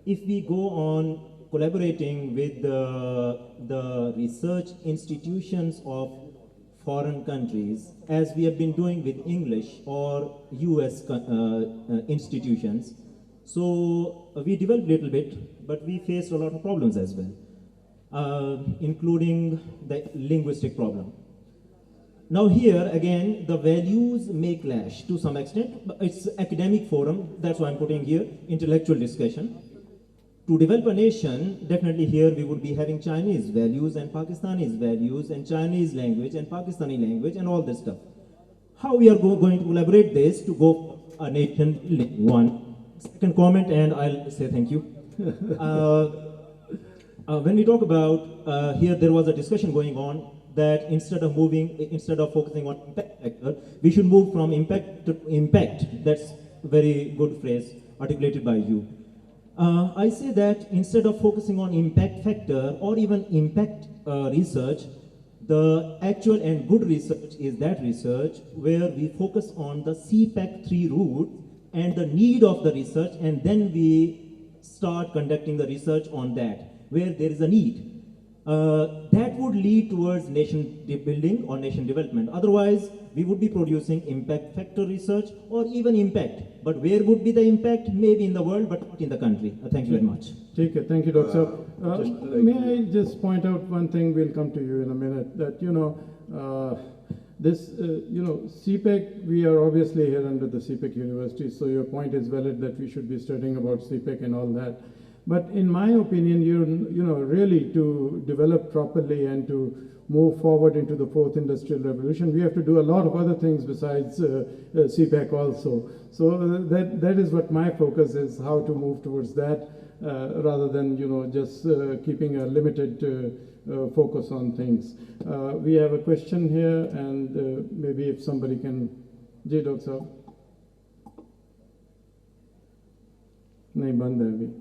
if we go on collaborating with the research institutions of foreign countries, as we have been doing with English or US institutions, so we developed a little bit, but we faced a lot of problems as well, including the linguistic problem. Now here, again, the values may clash to some extent, but it's academic forum, that's why I'm putting here, intellectual discussion. To develop a nation, definitely here we would be having Chinese values and Pakistani values and Chinese language and Pakistani language and all this stuff. How we are going to collaborate this to go for a nation building? One. Second comment, and I'll say thank you. When we talk about, here there was a discussion going on that instead of focusing on impact factor, we should move from impact to impact. That's a very good phrase articulated by you. I say that instead of focusing on impact factor or even impact research, the actual and good research is that research where we focus on the CPEC 3 route and the need of the research, and then we start conducting the research on that, where there is a need. That would lead towards nation building or nation development. Otherwise, we would be producing impact factor research or even impact. But where would be the impact? Maybe in the world, but not in the country. Thank you very much. Take it. Thank you, Dr. May I just point out one thing? We'll come to you in a minute. That, CPEC, we are obviously here under the CPEC University, so your point is valid that we should be studying about CPEC and all that. But in my opinion, really to develop properly and to move forward into the fourth industrial revolution, we have to do a lot of other things besides CPEC also. So that is what my focus is, how to move towards that. rather than, just keeping a limited focus on things. We have a question here, and maybe if somebody can, Ji Dr. Saab. Nahi, band hai abhi.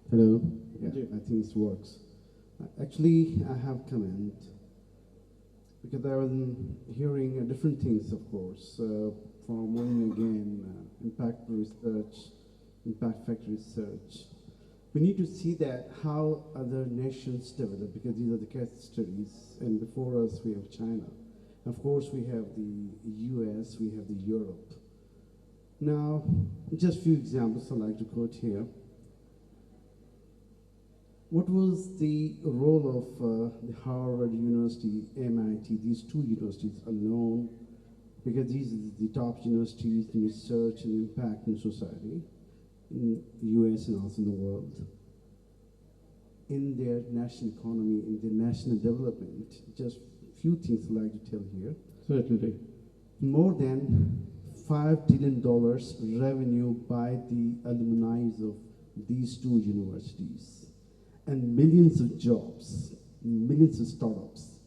Hello. Yeah, Ji. I think this works. Actually, I have comment because I was hearing different things, of course, from one again, impact research, impact factor research. We need to see that how other nations develop, because these are the case studies, and before us we have China. Of course, we have the US, we have the Europe. Now, just a few examples I'd like to quote here. What was the role of the Harvard University, MIT? These two universities are known because these are the top universities in research and impact in society, in the US and also in the world. In their national economy, in their national development, just a few things I'd like to tell here. Certainly. More than $5 billion revenue by the alumni of these two universities, and millions of jobs, millions of startups,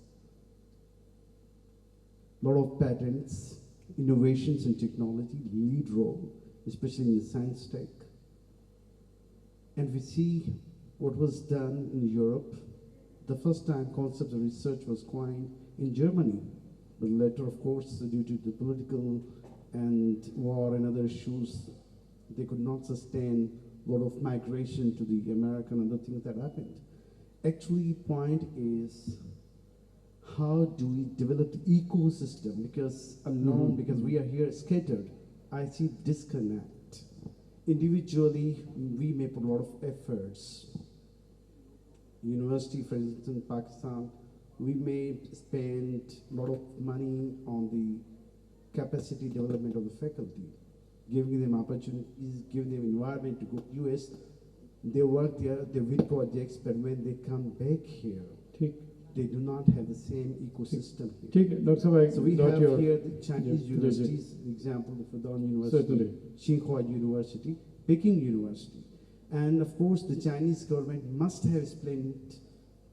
a lot of patents, innovations in technology, lead role, especially in the science tech. And we see what was done in Europe. The first time concept of research was coined in Germany, but later, of course, due to the political and war and other issues, they could not sustain a lot of migration to the American and other things that happened. Actually, point is, how do we develop the ecosystem? Because alone, because we are here scattered, I see disconnect. Individually, we may put a lot of efforts. University, for instance, in Pakistan, we may spend a lot of money on the capacity development of the faculty, giving them opportunities, giving them environment to go to US. They work there, they win projects, but when they come back here, they do not have the same ecosystem here. Dr. Saab, So we got have your, here the Chinese yeah, universities, example, the Fudan University, Certainly. Tsinghua University, Peking University. And of course, the Chinese government must have spent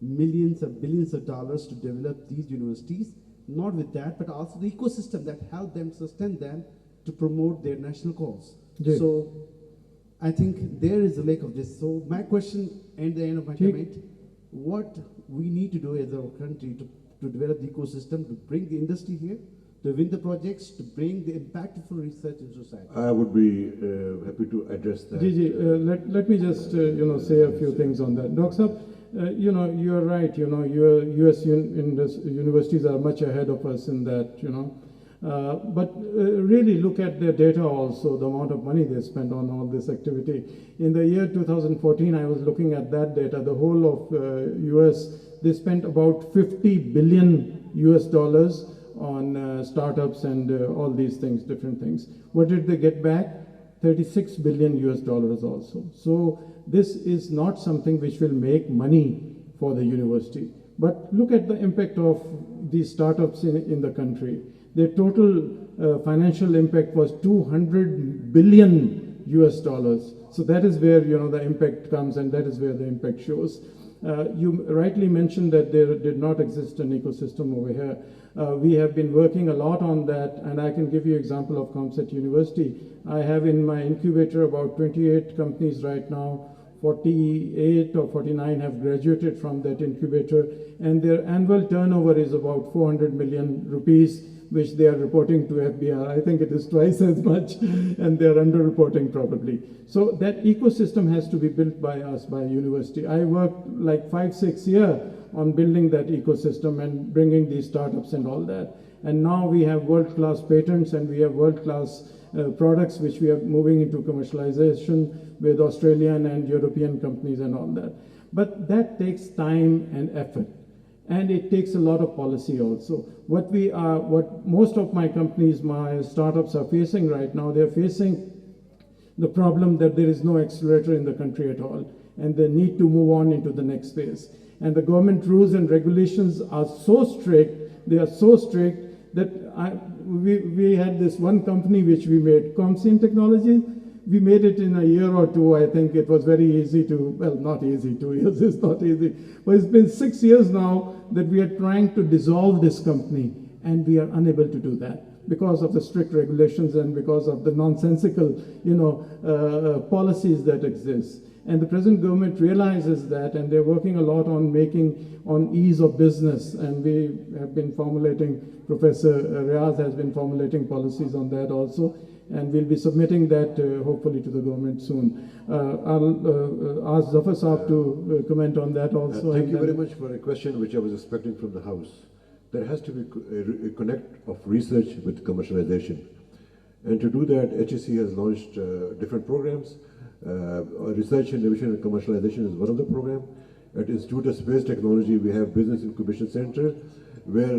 millions or billions of dollars to develop these universities. Not with that, but also the ecosystem that helped them sustain them to promote their national cause. Yeah. So I think there is a lack of this. So my question at the end of my comment, what we need to do as our country to develop the ecosystem, to bring the industry here, to win the projects, to bring the impactful research in society. I would be happy to address that. Gigi, let me just say a few things on that. Dr. Saab, you are right. Your U.S. universities are much ahead of us in that. But really look at their data also, the amount of money they spend on all this activity. In the year 2014, I was looking at that data. The whole of U.S. they spent about $50 billion on startups and all these things, different things. What did they get back? $36 billion also. So this is not something which will make money for the university. But look at the impact of these startups in the country. Their total financial impact was $200 billion. So that is where the impact comes, and that is where the impact shows. You rightly mentioned that there did not exist an ecosystem over here. We have been working a lot on that, and I can give you an example of ComSet University. I have in my incubator about 28 companies right now. 48 or 49 have graduated from that incubator, and their annual turnover is about 400 million rupees, which they are reporting to FBR. I think it is twice as much, and they are underreporting probably. So that ecosystem has to be built by us, by university. I worked like 5-6 years on building that ecosystem and bringing these startups and all that. And now we have world-class patents, and we have world-class products which we are moving into commercialization with Australian and European companies and all that. But that takes time and effort. And it takes a lot of policy also. What most of my companies, my startups are facing right now, they're facing the problem that there is no accelerator in the country at all, and they need to move on into the next phase. And the government rules and regulations are so strict, they are so strict that we had this one company which we made, ComSyn Technologies. we made it in a year or two. I think it was very easy to, well, not easy, 2 years is not easy, but it's been 6 years now that we are trying to dissolve this company, and we are unable to do that because of the strict regulations and because of the nonsensical, policies that exist. And the present government realizes that, and they're working a lot on ease of business. And we have been formulating, Professor Riaz has been formulating policies on that also. And we'll be submitting that hopefully to the government soon. I'll ask Zafar Saab to comment on that also. Thank you very much for a question which I was expecting from the House. There has to be a connect of research with commercialization. And to do that, HEC has launched different programs. Research, Innovation and Commercialization is one of the programs. At Institute of Space Technology, we have Business Incubation Center, where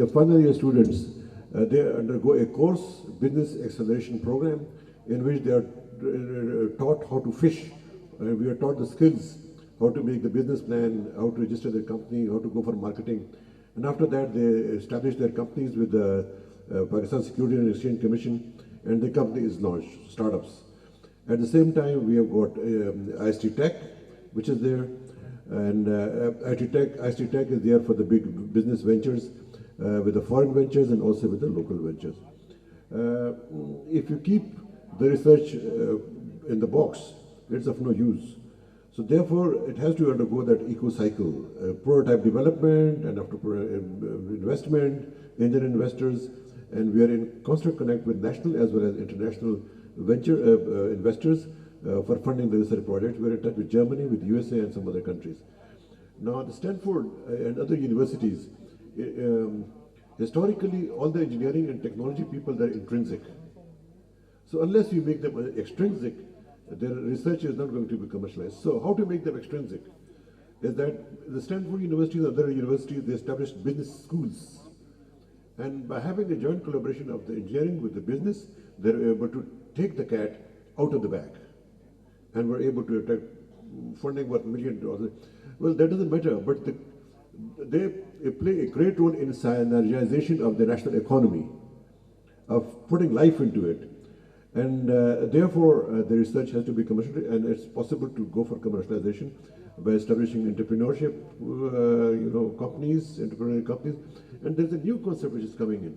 the final year students, they undergo a course, Business Acceleration Program, in which they are taught how to fish. We are taught the skills, how to make the business plan, how to register their company, how to go for marketing. And after that, they establish their companies with the Pakistan Securities and Exchange Commission, and the company is launched, startups. At the same time, we have got ICT Tech, which is there, and ICT Tech is there for the big business ventures, with the foreign ventures and also with the local ventures. If you keep the research in the box, it's of no use. So therefore, it has to undergo that eco cycle, prototype development, and after investment, angel investors, and we are in constant connect with national as well as international venture investors for funding the research projects. We're in touch with Germany, with USA, and some other countries. Now, the Stanford and other universities, historically, all the engineering and technology people, they're intrinsic. So unless you make them extrinsic, their research is not going to be commercialized. So how to make them extrinsic is that the Stanford University and other universities, they established business schools. And by having a joint collaboration of the engineering with the business, they're able to take the cat out of the bag. And we're able to attract funding worth $1 million. Well, that doesn't matter, but they play a great role in synergization of the national economy, of putting life into it. And therefore, the research has to be commercial, and it's possible to go for commercialization by establishing entrepreneurship, companies, entrepreneurial companies. And there's a new concept which is coming in.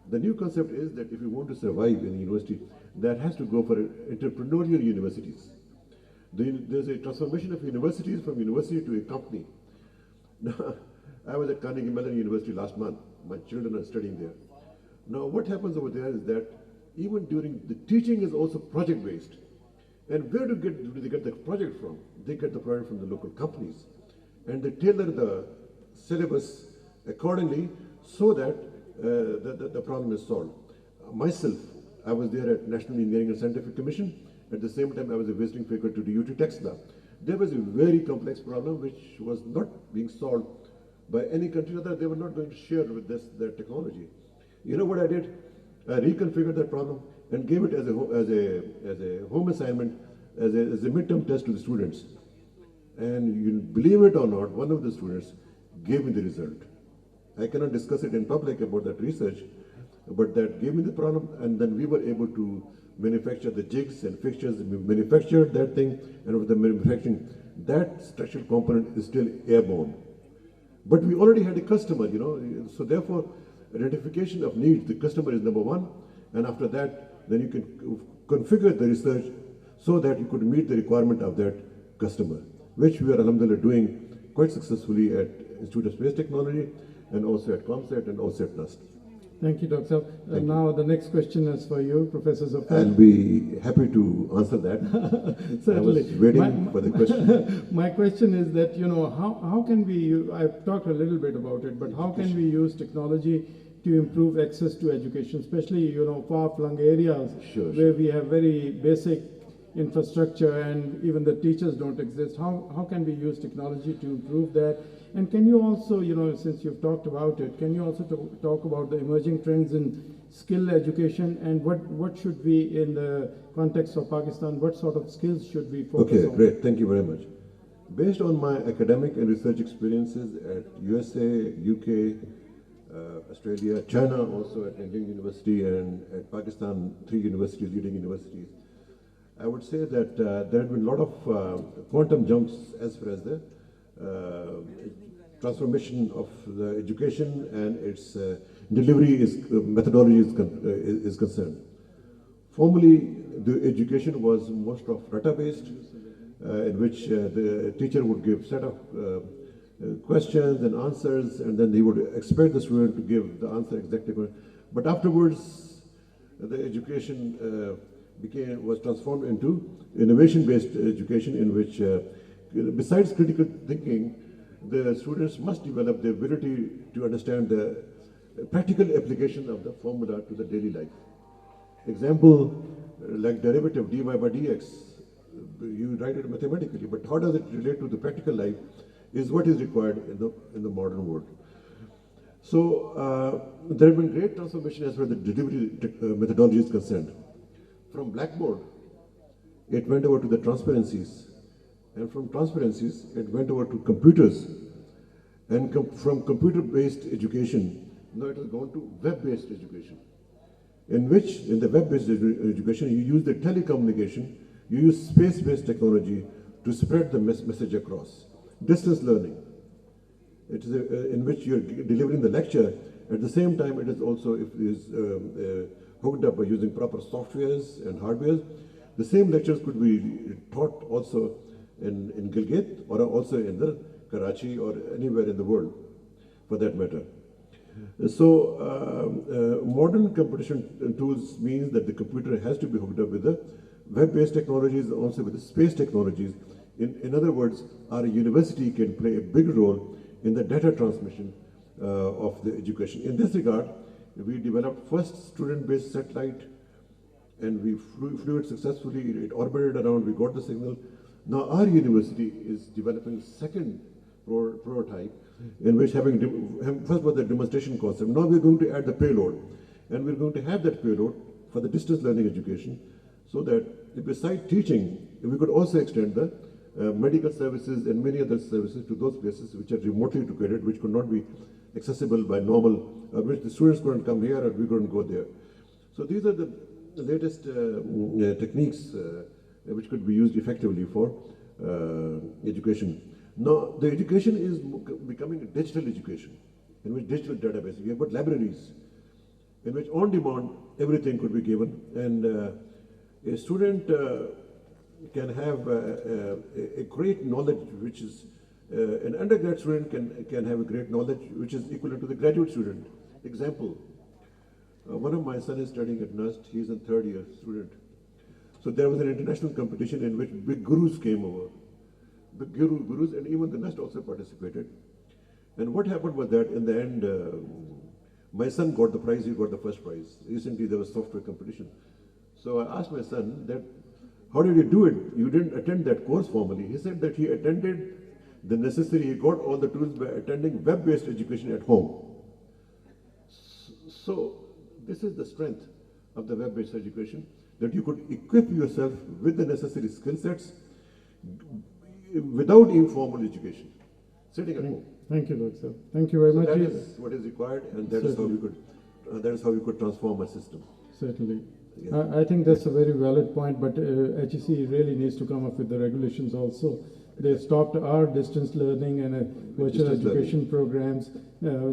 The new concept is that if you want to survive in a university, that has to go for entrepreneurial universities. There's a transformation of universities from university to a company. Now, I was at Carnegie Mellon University last month. My children are studying there. Now, what happens over there is that even during the teaching is also project-based. And where do they get the project from? They get the project from the local companies. And they tailor the syllabus accordingly so that the problem is solved. Myself, I was there at National Engineering and Scientific Commission. At the same time, I was a visiting faculty to UT Texas. There was a very complex problem which was not being solved by any country other. They were not going to share with their technology. You know what I did? I reconfigured that problem and gave it as a home assignment, as a midterm test to the students. And you believe it or not, one of the students gave me the result. I cannot discuss it in public about that research, but that gave me the problem, and then we were able to manufacture the jigs and fixtures. We manufactured that thing, and with the manufacturing, that structural component is still airborne. But we already had a customer, so therefore, identification of needs, the customer is number one, and after that, then you can configure the research so that you could meet the requirement of that customer, which we are, alhamdulillah, doing quite successfully at Institute of Space Technology, and also at ComSat and also at NUST. Thank you, Dr. Saab. Now the next question is for you, Professor Zafar. I'll be happy to answer that. Certainly. I was waiting for the question. My question is that, how can we, I've talked a little bit about it, but how can we use technology to improve access to education, especially, far-flung areas where we have very basic infrastructure and even the teachers don't exist? How can we use technology to improve that? And can you also, since you've talked about it, can you also talk about the emerging trends in skill education, and what should we, in the context of Pakistan, what sort of skills should we focus on? Okay, great. Thank you very much. Based on my academic and research experiences at USA, UK, Australia, China, also at Indian University, and at Pakistan, 3 universities, leading universities, I would say that there have been a lot of quantum jumps as far as the transformation of the education and its delivery methodology is concerned. Formerly, the education was most of rata-based, in which the teacher would give set of questions and answers, and then he would expect the student to give the answer exactly. But afterwards, the education was transformed into innovation-based education, in which, besides critical thinking, the students must develop the ability to understand the practical application of the formula to the daily life. Example, like derivative dy by dx, you write it mathematically, but how does it relate to the practical life is what is required in the modern world. So there have been great transformation as far as the delivery methodology is concerned. From blackboard, it went over to the transparencies, and from transparencies, it went over to computers, and from computer-based education, now it has gone to web-based education, in which, in the web-based education, you use the telecommunication, you use space-based technology to spread the message across. Distance learning, it is in which you are delivering the lecture. At the same time, it is also, if it is hooked up by using proper softwares and hardware, the same lectures could be taught also in Gilgit or also in the Karachi or anywhere in the world, for that matter. So modern computation tools means that the computer has to be hooked up with the web-based technologies, also with the space technologies. In other words, our university can play a big role in the data transmission of the education. In this regard, we developed first student-based satellite, and we flew it successfully. It orbited around, we got the signal. Now our university is developing second prototype, in which first was the demonstration concept. Now we're going to add the payload, and we're going to have that payload for the distance learning education, so that besides teaching, we could also extend the medical services and many other services to those places which are remotely located, which could not be accessible by normal, which the students couldn't come here and we couldn't go there. So these are the latest techniques which could be used effectively for education. Now, the education is becoming a digital education, in which digital database, you have got libraries, in which on demand everything could be given, and a student can have a great knowledge, which is, an undergrad student can have a great knowledge which is equivalent to the graduate student. Example, one of my son is studying at NUST, he is a third year student. So there was an international competition in which big gurus came over. The gurus and even the NUST also participated. And what happened was that in the end, my son got the prize, he got the first prize. Recently there was software competition. So I asked my son that, how did you do it? You didn't attend that course formally. He said that he attended the necessary, he got all the tools by attending web-based education at home. So this is the strength of the web-based education, that you could equip yourself with the necessary skill sets without informal education, sitting at home. Thank you, Doctor. Thank you very much. That is what is required, and that is how we could transform our system. Certainly. Yeah. I think that's a very valid point, but HEC really needs to come up with the regulations also. They stopped our distance learning and virtual education programs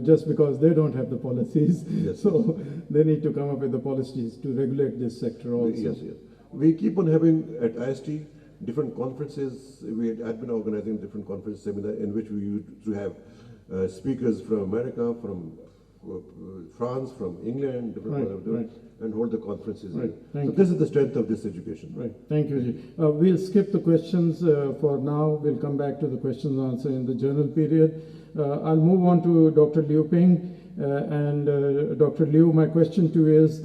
just because they don't have the policies. Yes. So they need to come up with the policies to regulate this sector also. Yes, yes. We keep on having at IST different conferences. I've been organizing different conference seminars in which we used to have speakers from America, from France, from England, different and hold the conferences. Right. So this is the strength of this education. Right. Thank you, Ji. We'll skip the questions for now. We'll come back to the questions and answer in the journal period. I'll move on to Dr. Liu Ping. And Dr. Liu, my question to you is,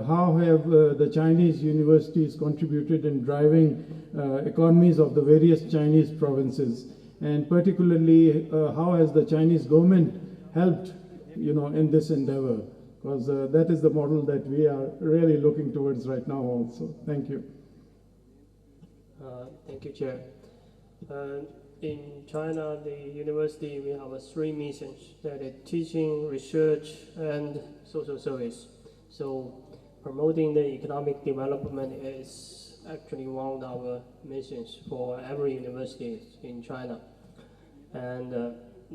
how have the Chinese universities contributed in driving economies of the various Chinese provinces? And particularly, how has the Chinese government helped, in this endeavor? Because that is the model that we are really looking towards right now also. Thank you. Thank you, Chair. In China, the university, we have 3 missions, that is teaching, research, and social service. So promoting the economic development is actually one of our missions for every university in China. And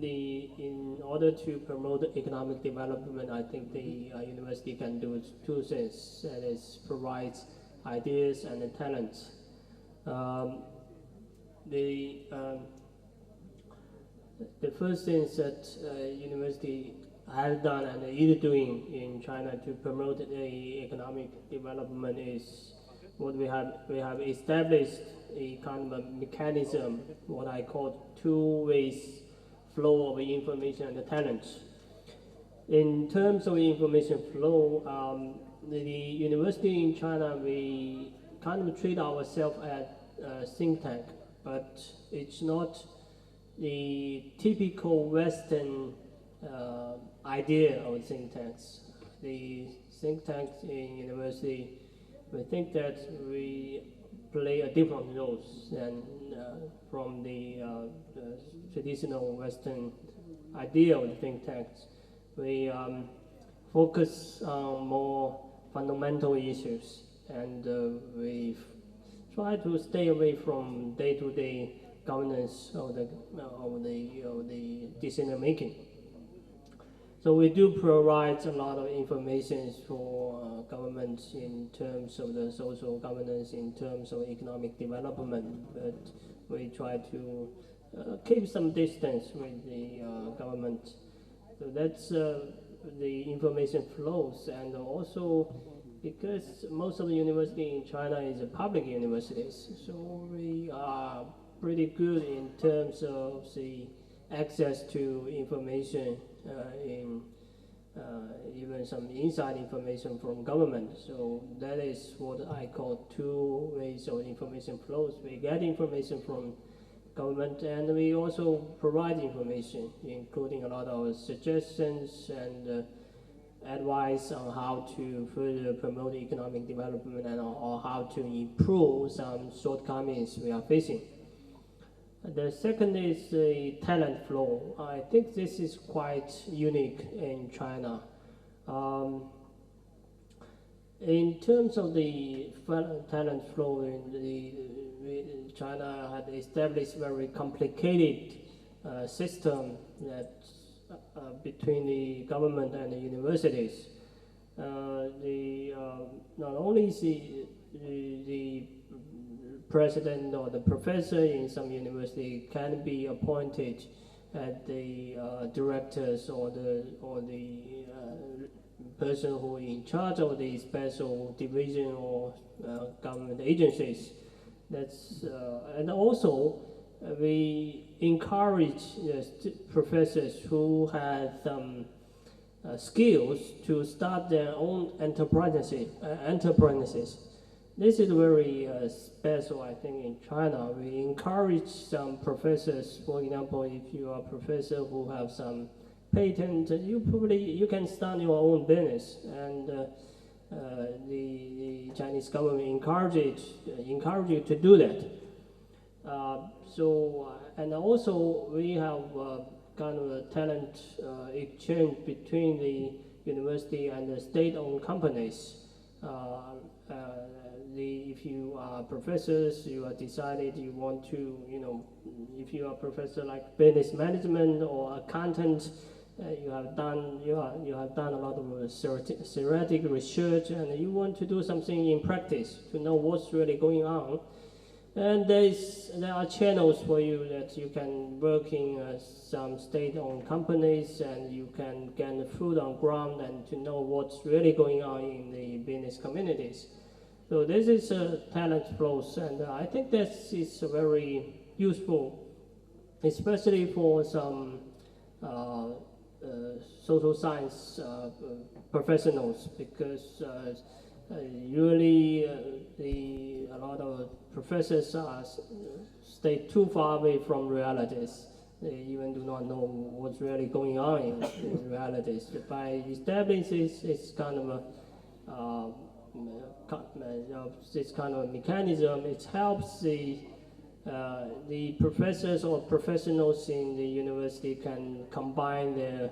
in order to promote economic development, I think the university can do two things, that is, provides ideas and talents. The first thing that university has done and is doing in China to promote the economic development is what we have established a kind of a mechanism, what I call two-way flow of information and talents. In terms of information flow, the university in China, we kind of treat ourselves as a think tank, but it's not the typical Western idea of think tanks. The think tanks in university, we think that we play a different role than from the traditional Western idea of think tanks. We focus on more fundamental issues, and we try to stay away from day-to-day governance of the decision making. So we do provide a lot of information for government in terms of the social governance, in terms of economic development, but we try to keep some distance with the government. So that's the information flows, and also because most of the university in China is public universities, so we are pretty good in terms of the access to information, in even some inside information from government. So that is what I call two ways of information flows. We get information from government, and we also provide information, including a lot of suggestions and advice on how to further promote economic development and or how to improve some shortcomings we are facing. The second is the talent flow. I think this is quite unique in China. In terms of the talent flow, China had established very complicated system that between the government and the universities. Not only the president or the professor in some university can be appointed as the directors or the person who is in charge of the special division or government agencies. That's and also we encourage professors who have some skills to start their own enterprises. This is very special, I think, in China. We encourage some professors, for example, if you are a professor who have some patent, you can start your own business, and the Chinese government encourage you to do that. And also we have kind of a talent exchange between the university and the state-owned companies. If you are professors, you are decided you want to, if you are a professor like business management or accountant, you have done a lot of theoretic research, and you want to do something in practice to know what's really going on. And there are channels for you that you can work in some state-owned companies, and you can get the foot on ground and to know what's really going on in the business communities. So this is talent flows, and I think this is very useful, especially for some social science professionals, because usually a lot of professors stay too far away from realities. They even do not know what's really going on in realities. By establishing this kind of this kind of mechanism, it helps the professors or professionals in the university can combine their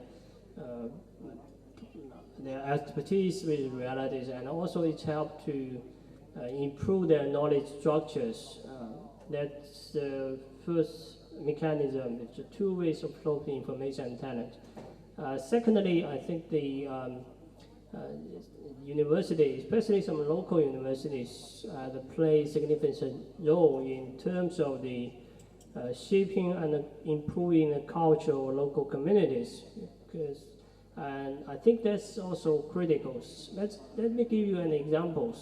expertise with realities, and also it helps to improve their knowledge structures. That's the first mechanism. It's two ways of flowing information and talent. Secondly, I think the university, especially some local universities, play a significant role in terms of the shaping and improving the culture of local communities. And I think that's also critical. Let me give you an example.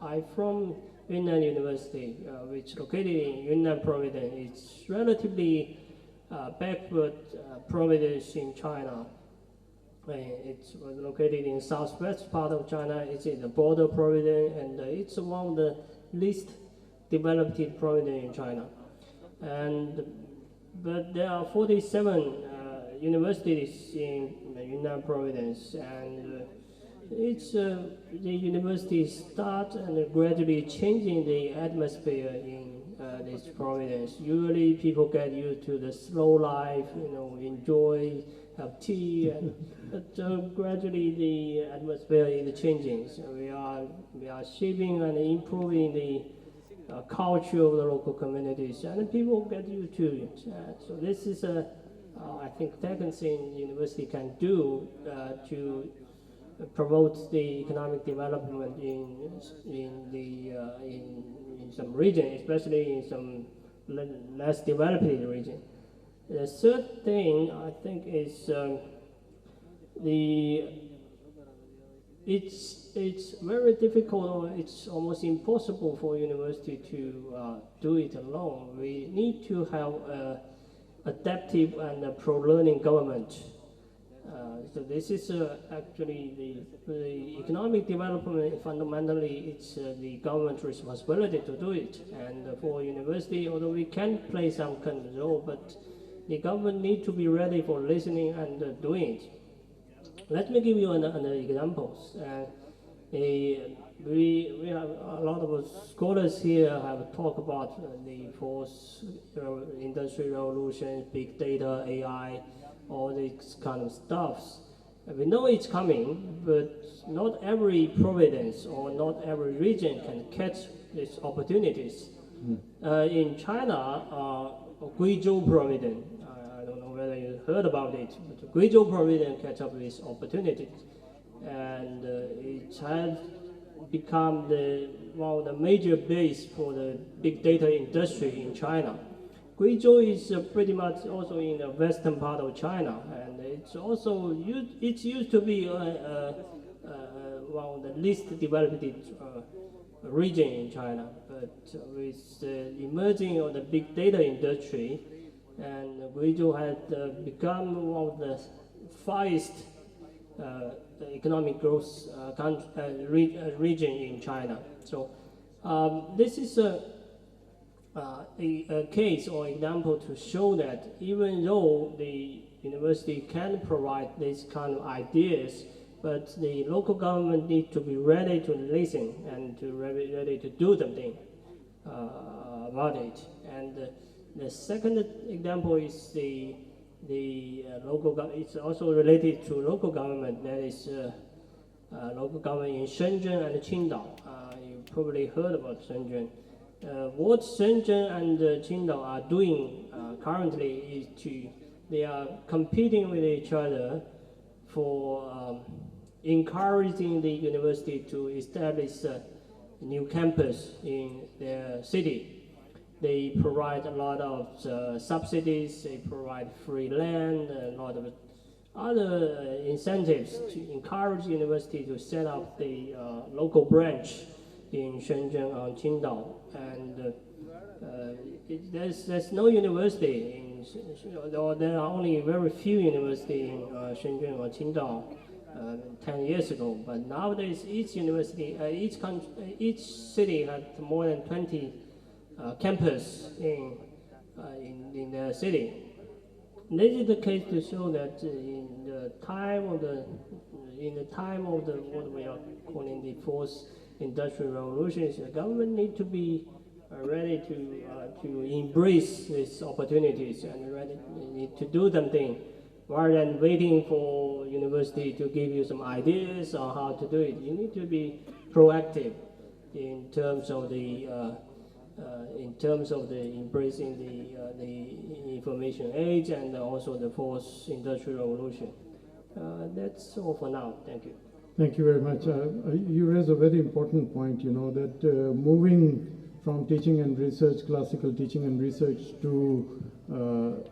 I'm from Yunnan University, which is located in Yunnan province. It's relatively backward province in China. It's located in southwest part of China. It's in the border province, and it's one of the least developed provinces in China. But there are 47 universities in Yunnan province, and the universities start and gradually changing the atmosphere in this province. Usually people get used to the slow life, enjoy, have tea, but gradually the atmosphere is changing. So we are shaping and improving the culture of the local communities, and people get used to it. So this is I think second thing university can do to promote the economic development in some region, especially in some less developed region. The third thing I think is it's very difficult, or it's almost impossible for university to do it alone. We need to have adaptive and pro-learning government. So this is actually the economic development. Fundamentally, it's the government's responsibility to do it. And for university, although we can play some kind of role, but the government need to be ready for listening and doing it. Let me give you another examples. We have a lot of scholars here have talked about the fourth industrial revolution, big data, AI, all these kind of stuffs. We know it's coming, but not every province or not every region can catch these opportunities. In China, Guizhou province, I don't know whether you heard about it, but Guizhou province catch up with opportunities, and it has become one of the major base for the big data industry in China. Guizhou is pretty much also in the western part of China, and it's also used to be one of the least developed region in China. But with the emerging of the big data industry, and Guizhou has become one of the fastest economic growth region in China. So this is a case or example to show that even though the university can provide these kind of ideas, but the local government need to be ready to listen and to ready to do something about it. And the second example is the local government. It's also related to local government. That is local government in Shenzhen and Qingdao. You probably heard about Shenzhen. What Shenzhen and Qingdao are doing currently is they are competing with each other for encouraging the university to establish a new campus in their city. They provide a lot of subsidies, they provide free land, a lot of other incentives to encourage the university to set up the local branch in Shenzhen or Qingdao. And there's no university or there are only very few universities in Shenzhen or Qingdao 10 years ago. But nowadays, each university, each city has more than 20 campus in their city. This is the case to show that in the time of what we are calling the fourth industrial revolution, the government need to be ready to embrace these opportunities and ready need to do something, rather than waiting for university to give you some ideas on how to do it. You need to be proactive. in terms of the embracing the information age and also the fourth industrial revolution. That's all for now. Thank you. Thank you very much. You raise a very important point, you know, that moving from teaching and research, classical teaching and research, to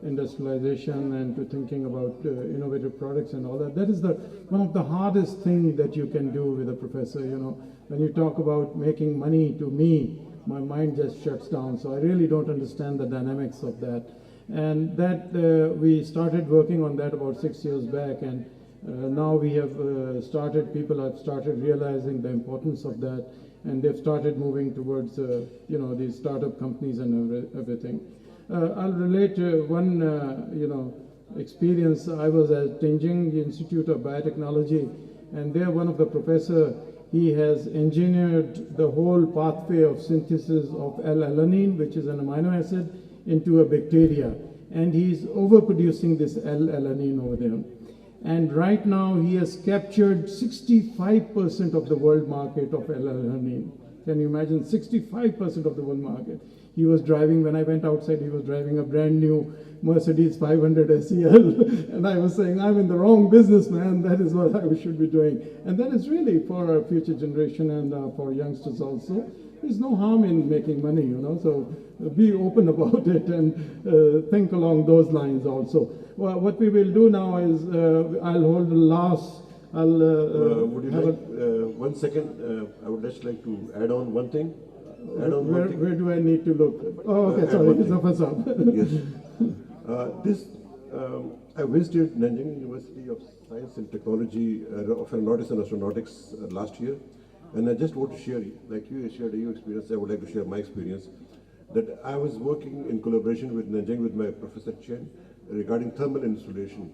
industrialization and to thinking about innovative products and all that, that is one of the hardest thing that you can do with a professor. You know, when you talk about making money, to me, my mind just shuts down. So I really don't understand the dynamics of that. And that we started working on that about 6 years back, and now we have people have started realizing the importance of that, and they've started moving towards these startup companies and everything. I'll relate one experience. I was at Tianjin Institute of Biotechnology, and there one of the professor, he has engineered the whole pathway of synthesis of L-alanine, which is an amino acid, into a bacteria, and he's overproducing this L-alanine over there. And right now he has captured 65% of the world market of L-alanine. Can you imagine? 65% of the world market. He was driving, when I went outside, he was driving a brand new Mercedes 500 SEL. And I was saying, I'm in the wrong business, man. That is what I should be doing. And that is really for our future generation and for youngsters also. There's no harm in making money, you know, so be open about it and think along those lines also. Well, what we will do now is I'll hold the last. Would you like 1 second? I would just like to add on one thing. Where do I need to look? Oh, okay, sorry, Professor. Yes. I visited Nanjing University of Science and Technology of Aeronautics and Astronautics last year, and I just want to share, like you shared your experience, I would like to share my experience, that I was working in collaboration with Nanjing with my Professor Chen regarding thermal insulation.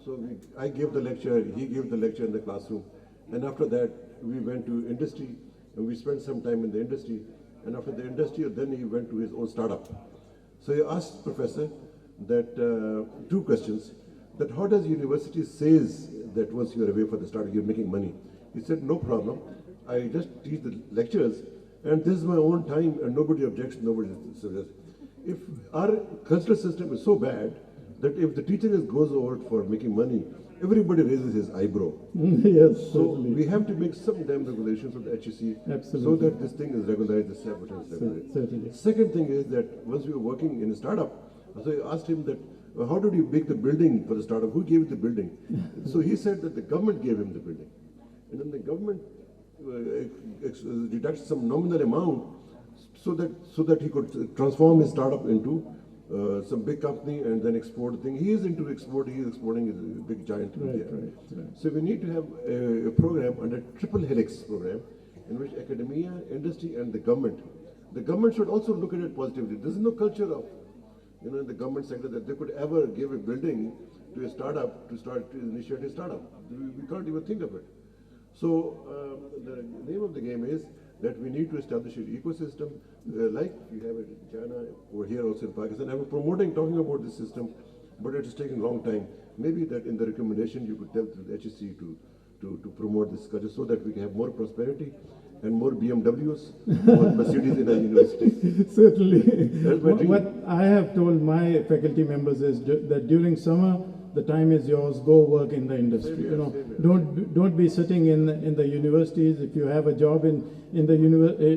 So I gave the lecture, he gave the lecture in the classroom, and after that we went to industry and we spent some time in the industry, and after the industry then he went to his own startup. So he asked Professor that 2 questions, that how does university says that once you are away for the startup you're making money? He said, no problem, I just teach the lectures and this is my own time and nobody objects, nobody suggests. If our cultural system is so bad that if the teacher goes over for making money, everybody raises his eyebrow. Yes, so certainly. we have to make some damn regulations with the HEC. Absolutely. So that this thing is regularized, the sabotage is regularized. Certainly. Second thing is that once we were working in a startup, so I asked him that, how did you make the building for the startup? Who gave you the building? So he said that the government gave him the building. And then the government deducts some nominal amount so that he could transform his startup into some big company and then export the thing. He is into export, he is exporting, is a big giant in India. Right. So we need to have a program under triple helix program in which academia, industry and the government should also look at it positively. There is no culture of, in the government sector that they could ever give a building to a startup to initiate a startup. We can't even think of it. So the name of the game is that we need to establish an ecosystem like we have it in China, over here also in Pakistan. I'm talking about this system, but it is taking a long time. Maybe that in the recommendation you could tell the HEC to promote this culture so that we can have more prosperity and more BMWs, more Mercedes in our university. Certainly. That's my dream. What I have told my faculty members is that during summer, the time is yours, go work in the industry. Same here, Don't be sitting in the universities. If you have a job in the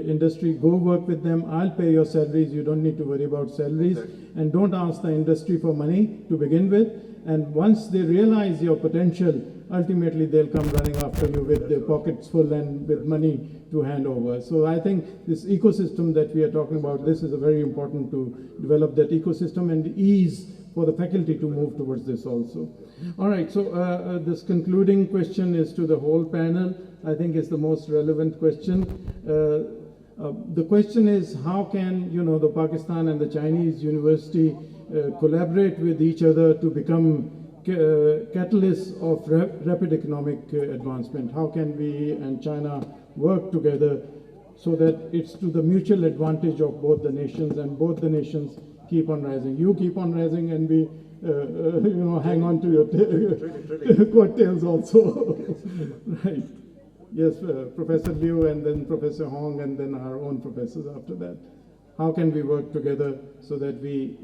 industry, go work with them. I'll pay your salaries. You don't need to worry about salaries. Exactly. And don't ask the industry for money to begin with. And once they realize your potential, ultimately they'll come running after you with their pockets full and with money to hand over. So I think this ecosystem that we are talking about, this is a very important to develop that ecosystem and ease for the faculty to move towards this also. All right, so this concluding question is to the whole panel. I think it's the most relevant question. The question is, how can the Pakistan and the Chinese university collaborate with each other to become catalysts of rapid economic advancement? How can we and China work together so that it's to the mutual advantage of both the nations, and both the nations keep on rising? You keep on rising and we hang on to your coattails also. Right. Yes, Professor Liu and then Professor Hong and then our own professors after that. How can we work together so that we,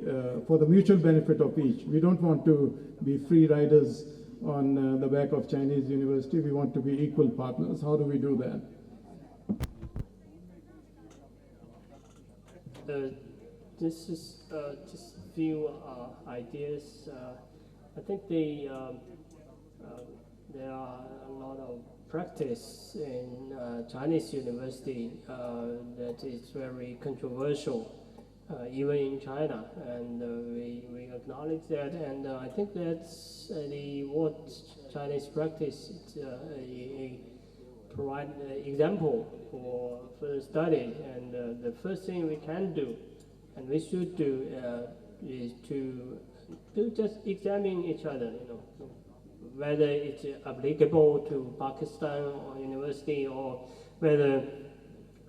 for the mutual benefit of each, we don't want to be free riders on the back of Chinese university. We want to be equal partners. How do we do that? This is just a few ideas. I think there are a lot of practice in Chinese university that is very controversial, even in China, and we acknowledge that. And I think that's what Chinese practice provide example for further study. And the first thing we can do, and we should do, is to just examine each other. Whether it's applicable to Pakistan or university, or whether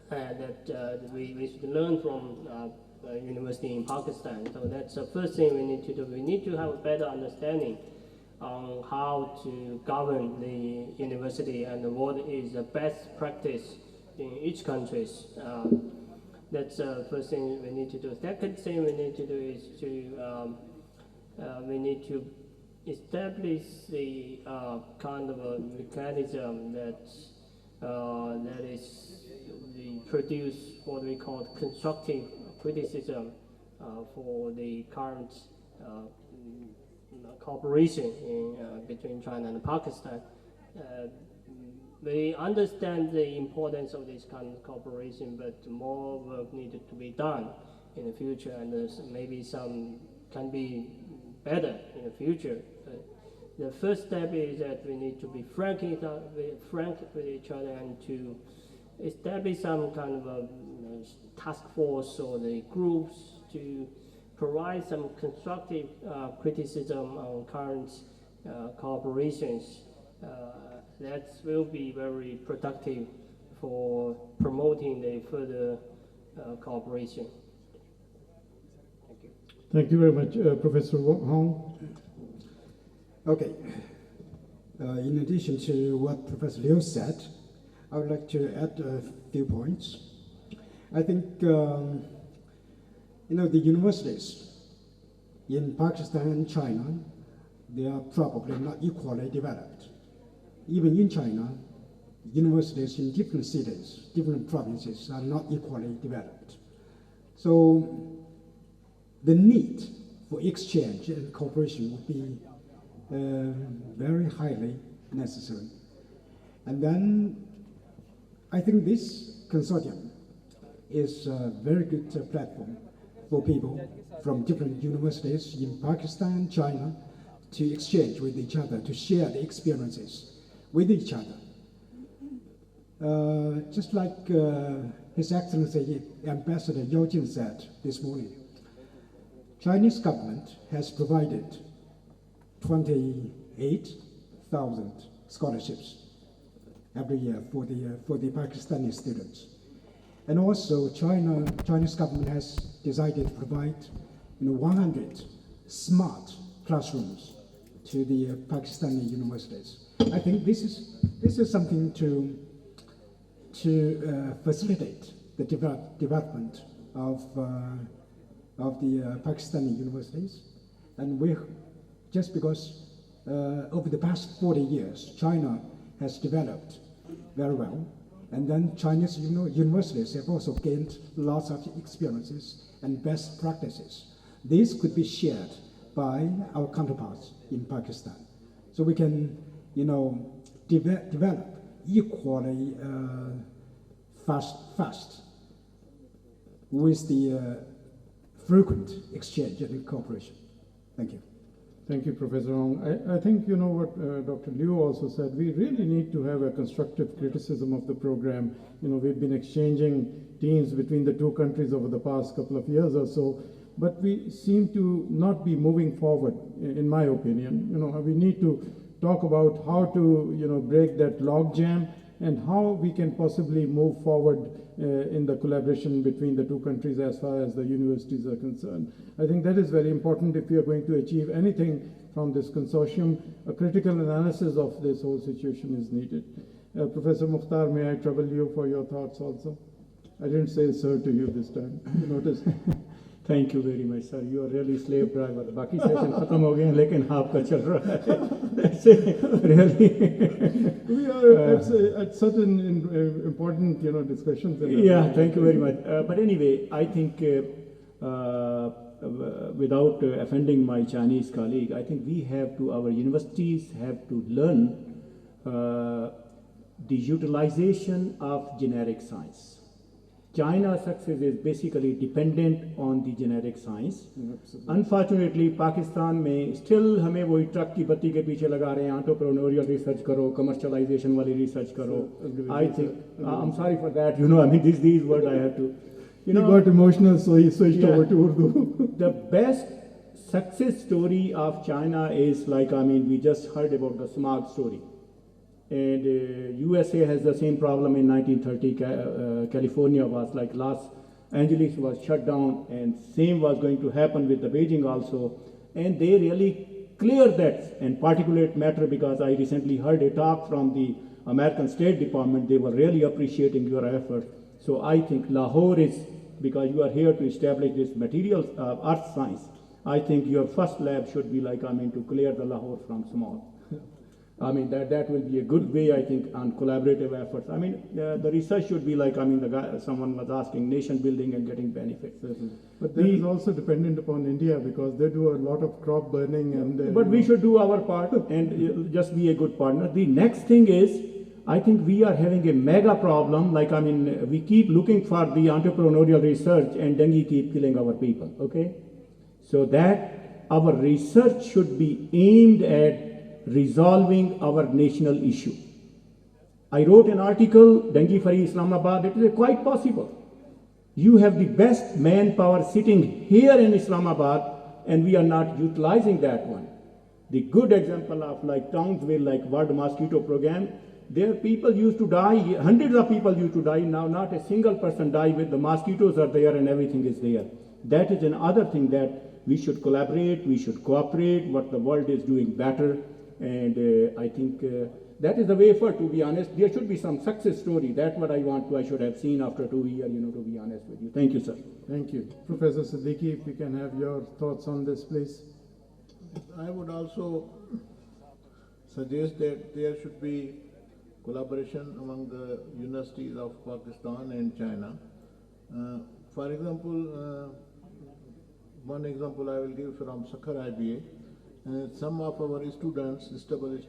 that we should learn from university in Pakistan. So that's the first thing we need to do. We need to have a better understanding on how to govern the university and what is the best practice in each country. That's the first thing we need to do. Second thing we need to do is we need to establish the kind of a mechanism that is produce what we call constructive criticism for the current cooperation between China and Pakistan. We understand the importance of this kind of cooperation, but more work needed to be done in the future, and maybe some can be better in the future. The first step is that we need to be frank with each other and to establish some kind of a task force or the groups to provide some constructive criticism on current cooperations. That will be very productive for promoting the further cooperation. Thank you. Thank you very much, Professor Hong. Okay. In addition to what Professor Liu said, I would like to add a few points. I think, the universities in Pakistan and China, they are probably not equally developed. Even in China, universities in different cities, different provinces are not equally developed. So the need for exchange and cooperation would be very highly necessary. And then I think this consortium is a very good platform for people from different universities in Pakistan and China to exchange with each other, to share the experiences with each other. Just like His Excellency Ambassador Yao Jin said this morning, Chinese government has provided 28,000 scholarships every year for the Pakistani students. And also Chinese government has decided to provide 100 smart classrooms to the Pakistani universities. I think this is something to facilitate the development of the Pakistani universities. And just because over the past 40 years, China has developed very well, and then Chinese universities have also gained lots of experiences and best practices. These could be shared by our counterparts in Pakistan, so we can, develop equally fast with the frequent exchange and cooperation. Thank you. Thank you, Professor Hong. I think what Dr. Liu also said, we really need to have a constructive criticism of the program. We've been exchanging teams between the two countries over the past couple of years or so, but we seem to not be moving forward, in my opinion. We need to talk about how to, break that log jam and how we can possibly move forward in the collaboration between the two countries as far as the universities are concerned. I think that is very important if we are going to achieve anything from this consortium. A critical analysis of this whole situation is needed. Professor Mukhtar, may I trouble you for your thoughts also? I didn't say sir to you this time, you notice. Thank you very much, sir. You are really slave driver. बाकी session खत्म हो गए हैं, लेकिन आपका चल रहा है. That's really. We are at such an important, discussions. Yeah, thank you very much. But anyway, I think without offending my Chinese colleague, I think our universities have to learn the utilization of generic science. China's success is basically dependent on the generic science. Unfortunately, Pakistan में still हमें वही truck की बत्ती के पीछे लगा रहे हैं, entrepreneurial research करो, commercialization वाली research करो. I think, I'm sorry for that, these words I have to. He got emotional, so he switched over to Urdu. The best success story of China is we just heard about the smog story. And USA has the same problem in 1930. California was like Los Angeles was shut down, and same was going to happen with the Beijing also. And they really cleared that and particulate matter, because I recently heard a talk from the American State Department. They were really appreciating your effort. So I think Lahore is, because you are here to establish this materials earth science, I think your first lab should be to clear the Lahore from smog. That will be a good way, I think, on collaborative efforts. The research should be someone was asking, nation building and getting benefits. But that is also dependent upon India, because they do a lot of crop burning and... but we should do our part and just be a good partner. The next thing is, I think we are having a mega problem. We keep looking for the entrepreneurial research, and dengue keep killing our people, okay? So that our research should be aimed at resolving our national issue. I wrote an article, Dengue Free Islamabad. It is quite possible. You have the best manpower sitting here in Islamabad, and we are not utilizing that one. The good example of Townsville, World Mosquito Program, there people used to die, hundreds of people used to die. Now not a single person died. With the mosquitoes are there and everything is there. That is another thing that we should collaborate, we should cooperate, what the world is doing better. And I think that is the way forward, to be honest. There should be some success story. That's what I should have seen after 2 years, to be honest with you. Thank you, sir. Thank you. Professor Siddiqui, if we can have your thoughts on this, please. I would also suggest that there should be collaboration among the universities of Pakistan and China. For example, one example I will give from Sakhar IBA. Some of our students established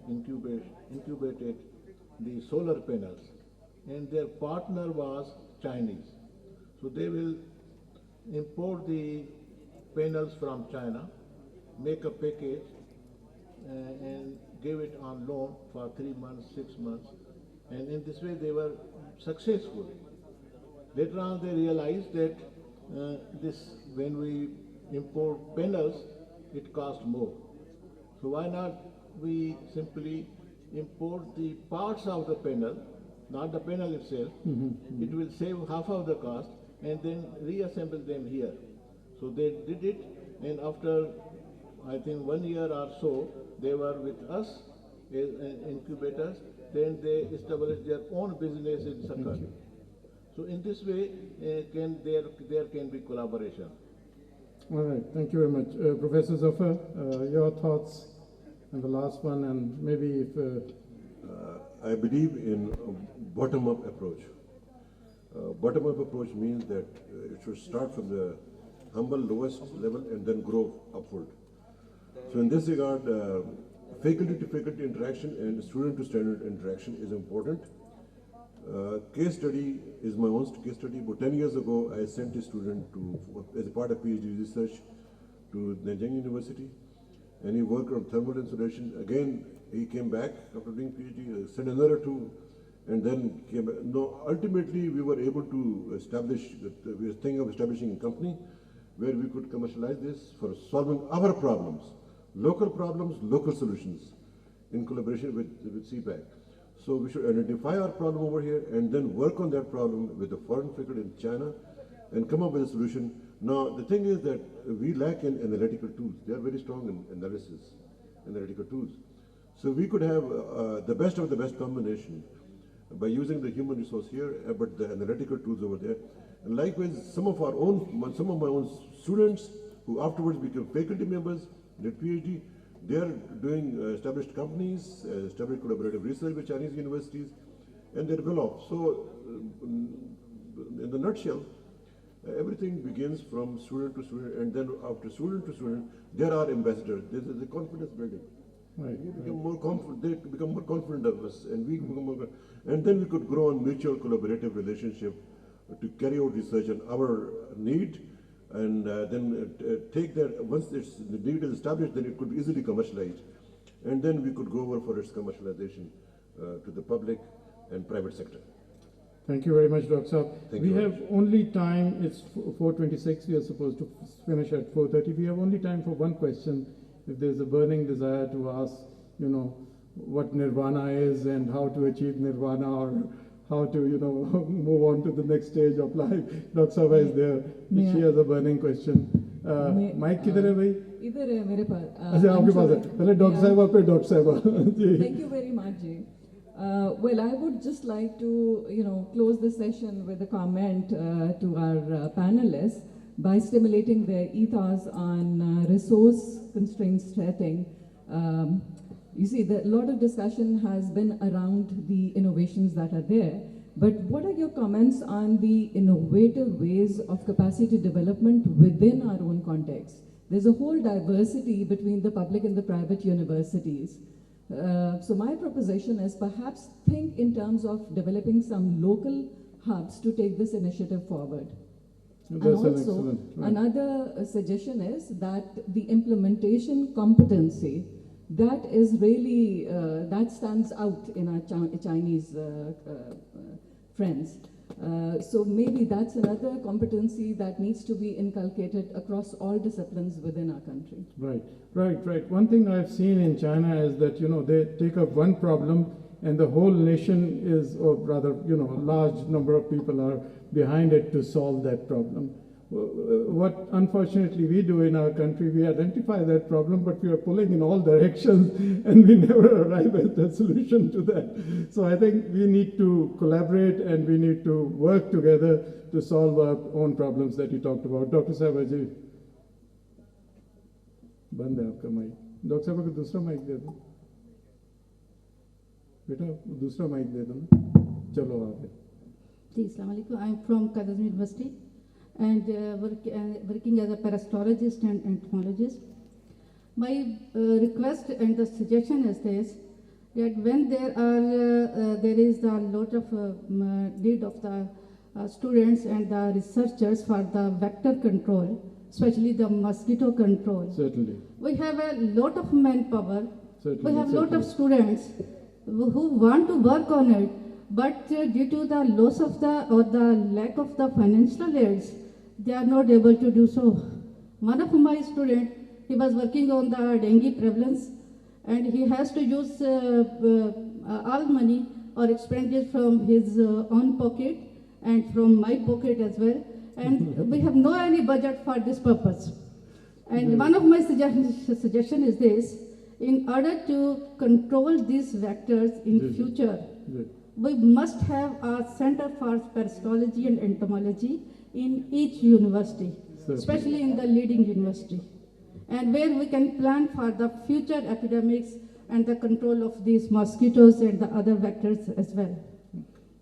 incubated the solar panels, and their partner was Chinese. So they will import the panels from China, make a package, and give it on loan for 3 months, 6 months, and in this way they were successful. Later on they realized that when we import panels, it costs more. So why not we simply import the parts of the panel, not the panel itself. It will save half of the cost, and then reassemble them here. So they did it, and after I think 1 year or so, they were with us as incubators. Then they established their own business in Sakhar. So in this way, there can be collaboration. All right, thank you very much. Professor Zafar, your thoughts on the last one, and maybe if... I believe in a bottom-up approach. Bottom-up approach means that it should start from the humble lowest level and then grow upward. So in this regard, faculty-to-faculty interaction and student-to-student interaction is important. Case study is my own case study. About 10 years ago, I sent a student as a part of PhD research to Nanjing University, and he worked on thermal insulation. Again, he came back after doing PhD, sent another two, and then came back. No, ultimately, we were able to establish, we were thinking of establishing a company where we could commercialize this for solving our problems, local solutions, in collaboration with CPEC. So we should identify our problem over here and then work on that problem with the foreign faculty in China and come up with a solution. Now, the thing is that we lack in analytical tools. They are very strong in analytical tools. So we could have the best of the best combination by using the human resource here, but the analytical tools over there. And likewise, some of my own students who afterwards became faculty members, did PhD, they are doing established companies, established collaborative research with Chinese universities, and they're well off. So, in the nutshell, everything begins from student to student, and then after student to student, there are ambassadors. This is a confidence building. Right, We become more confident. They become more confident of us, and we become more. And then we could grow on mutual collaborative relationship to carry out research on our need, and then take that. Once the need is established, then it could be easily commercialized, and then we could go over for its commercialization to the public and private sector. Thank you very much, Dr. Saab. Thank We you very have only time, it's 4:26, we are supposed to finish at 4:30. We have only time for one question. If there's a burning desire to ask, what nirvana is and how to achieve nirvana, or how to, move on to the next stage of life. Dr. Saab is there. She has a burning question. Mike किधर है भाई? इधर है मेरे पास. अच्छा, आपके पास है. पहले डॉक्टर साहब पे डॉक्टर साहब. Thank you very much, Jay. Well, I would just like to, close the session with a comment to our panelists by stimulating their ethos on resource constraint setting. You see, a lot of discussion has been around the innovations that are there, but what are your comments on the innovative ways of capacity development within our own context? There's a whole diversity between the public and the private universities. So my proposition is perhaps think in terms of developing some local hubs to take this initiative forward. That's and also, another suggestion is that the implementation competency, that is really, that stands out in our Chinese friends. So maybe that's another competency that needs to be inculcated across all disciplines within our country. Right. One thing I've seen in China is that, they take up one problem and the whole nation is, or rather, a large number of people are behind it to solve that problem. What unfortunately we do in our country, we identify that problem, but we are pulling in all directions and we never arrive at a solution to that. So I think we need to collaborate and we need to work together to solve our own problems that you talked about. Dr. Sabaji, बंद है आपका mic. Doctor साहब को दूसरा mic दे दो बेटा, दूसरा mic दे दो ना. चलो आगे. Assalamu alaikum. I'm from Kazan University and working as a parasitologist and entomologist. My request and the suggestion is this, that when there is a lot of need of the students and the researchers for the vector control, especially the mosquito control. Certainly. We have a lot of manpower. Certainly. We have a lot of students who want to work on it, but due to the loss of the lack of the financial aids, they are not able to do so. One of my students, he was working on the dengue prevalence, and he has to use all money or expenditure from his own pocket and from my pocket as well. And we have no any budget for this purpose. And one of my suggestion is this: in order to control these vectors in future, we must have a center for parasitology and entomology in each university, especially in the leading university, and where we can plan for the future epidemics and the control of these mosquitoes and the other vectors as well.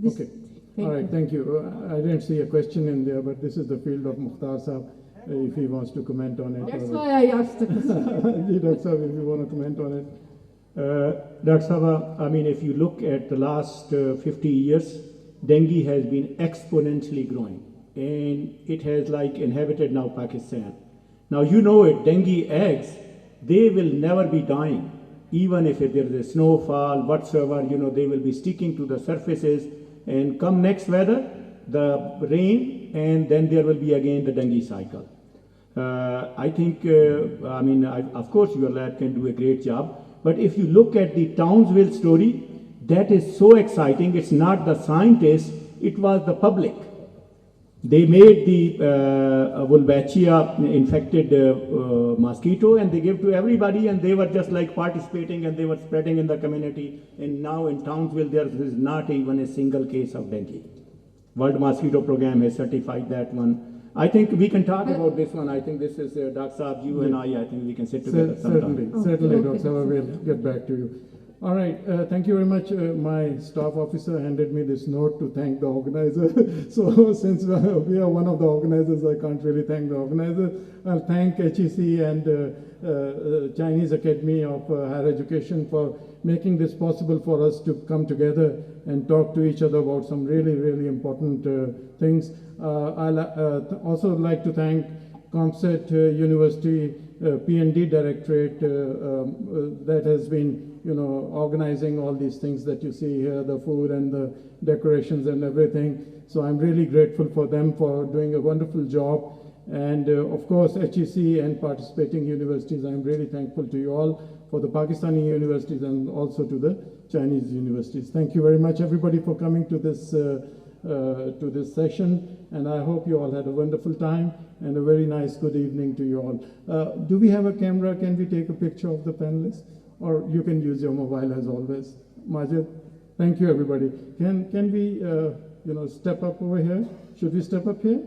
Okay. All right, thank you. I didn't see a question in there, but this is the field of Mukhtar Saab, if he wants to comment on it. That's why I asked the question. Dr. Saab, if you want to comment on it. Dr. Saba, I mean, if you look at the last 50 years, dengue has been exponentially growing, and it has inhabited now Pakistan. Now, dengue eggs, they will never be dying, even if there is a snowfall, whatsoever, they will be sticking to the surfaces, and come next weather, the rain, and then there will be again the dengue cycle. I think, of course, your lab can do a great job. But if you look at the Townsville story, that is so exciting. It's not the scientists, it was the public. They made the Wolbachia infected mosquito and they gave to everybody, and they were just like participating and they were spreading in the community. And now in Townsville there is not even a single case of dengue. World Mosquito Program has certified that one. I think we can talk about this one. I think this is Dr. Saab, you and I think we can sit together sometime. Certainly, Dr. Saab, we'll get back to you. All right, thank you very much. My staff officer handed me this note to thank the organizer. So since we are one of the organizers, I can't really thank the organizer. I'll thank HEC and Chinese Academy of Higher Education for making this possible for us to come together and talk to each other about some really, really important things. I'll also like to thank ComSet University P&D Directorate that has been, organizing all these things that you see here, the food and the decorations and everything. So I'm really grateful for them for doing a wonderful job. And of course, HEC and participating universities, I'm really thankful to you all, for the Pakistani universities and also to the Chinese universities. Thank you very much, everybody, for coming to this session, and I hope you all had a wonderful time and a very nice good evening to you all. Do we have a camera? Can we take a picture of the panelists? Or you can use your mobile as always. Majid, thank you, everybody. Can we step up over here? Should we step up here?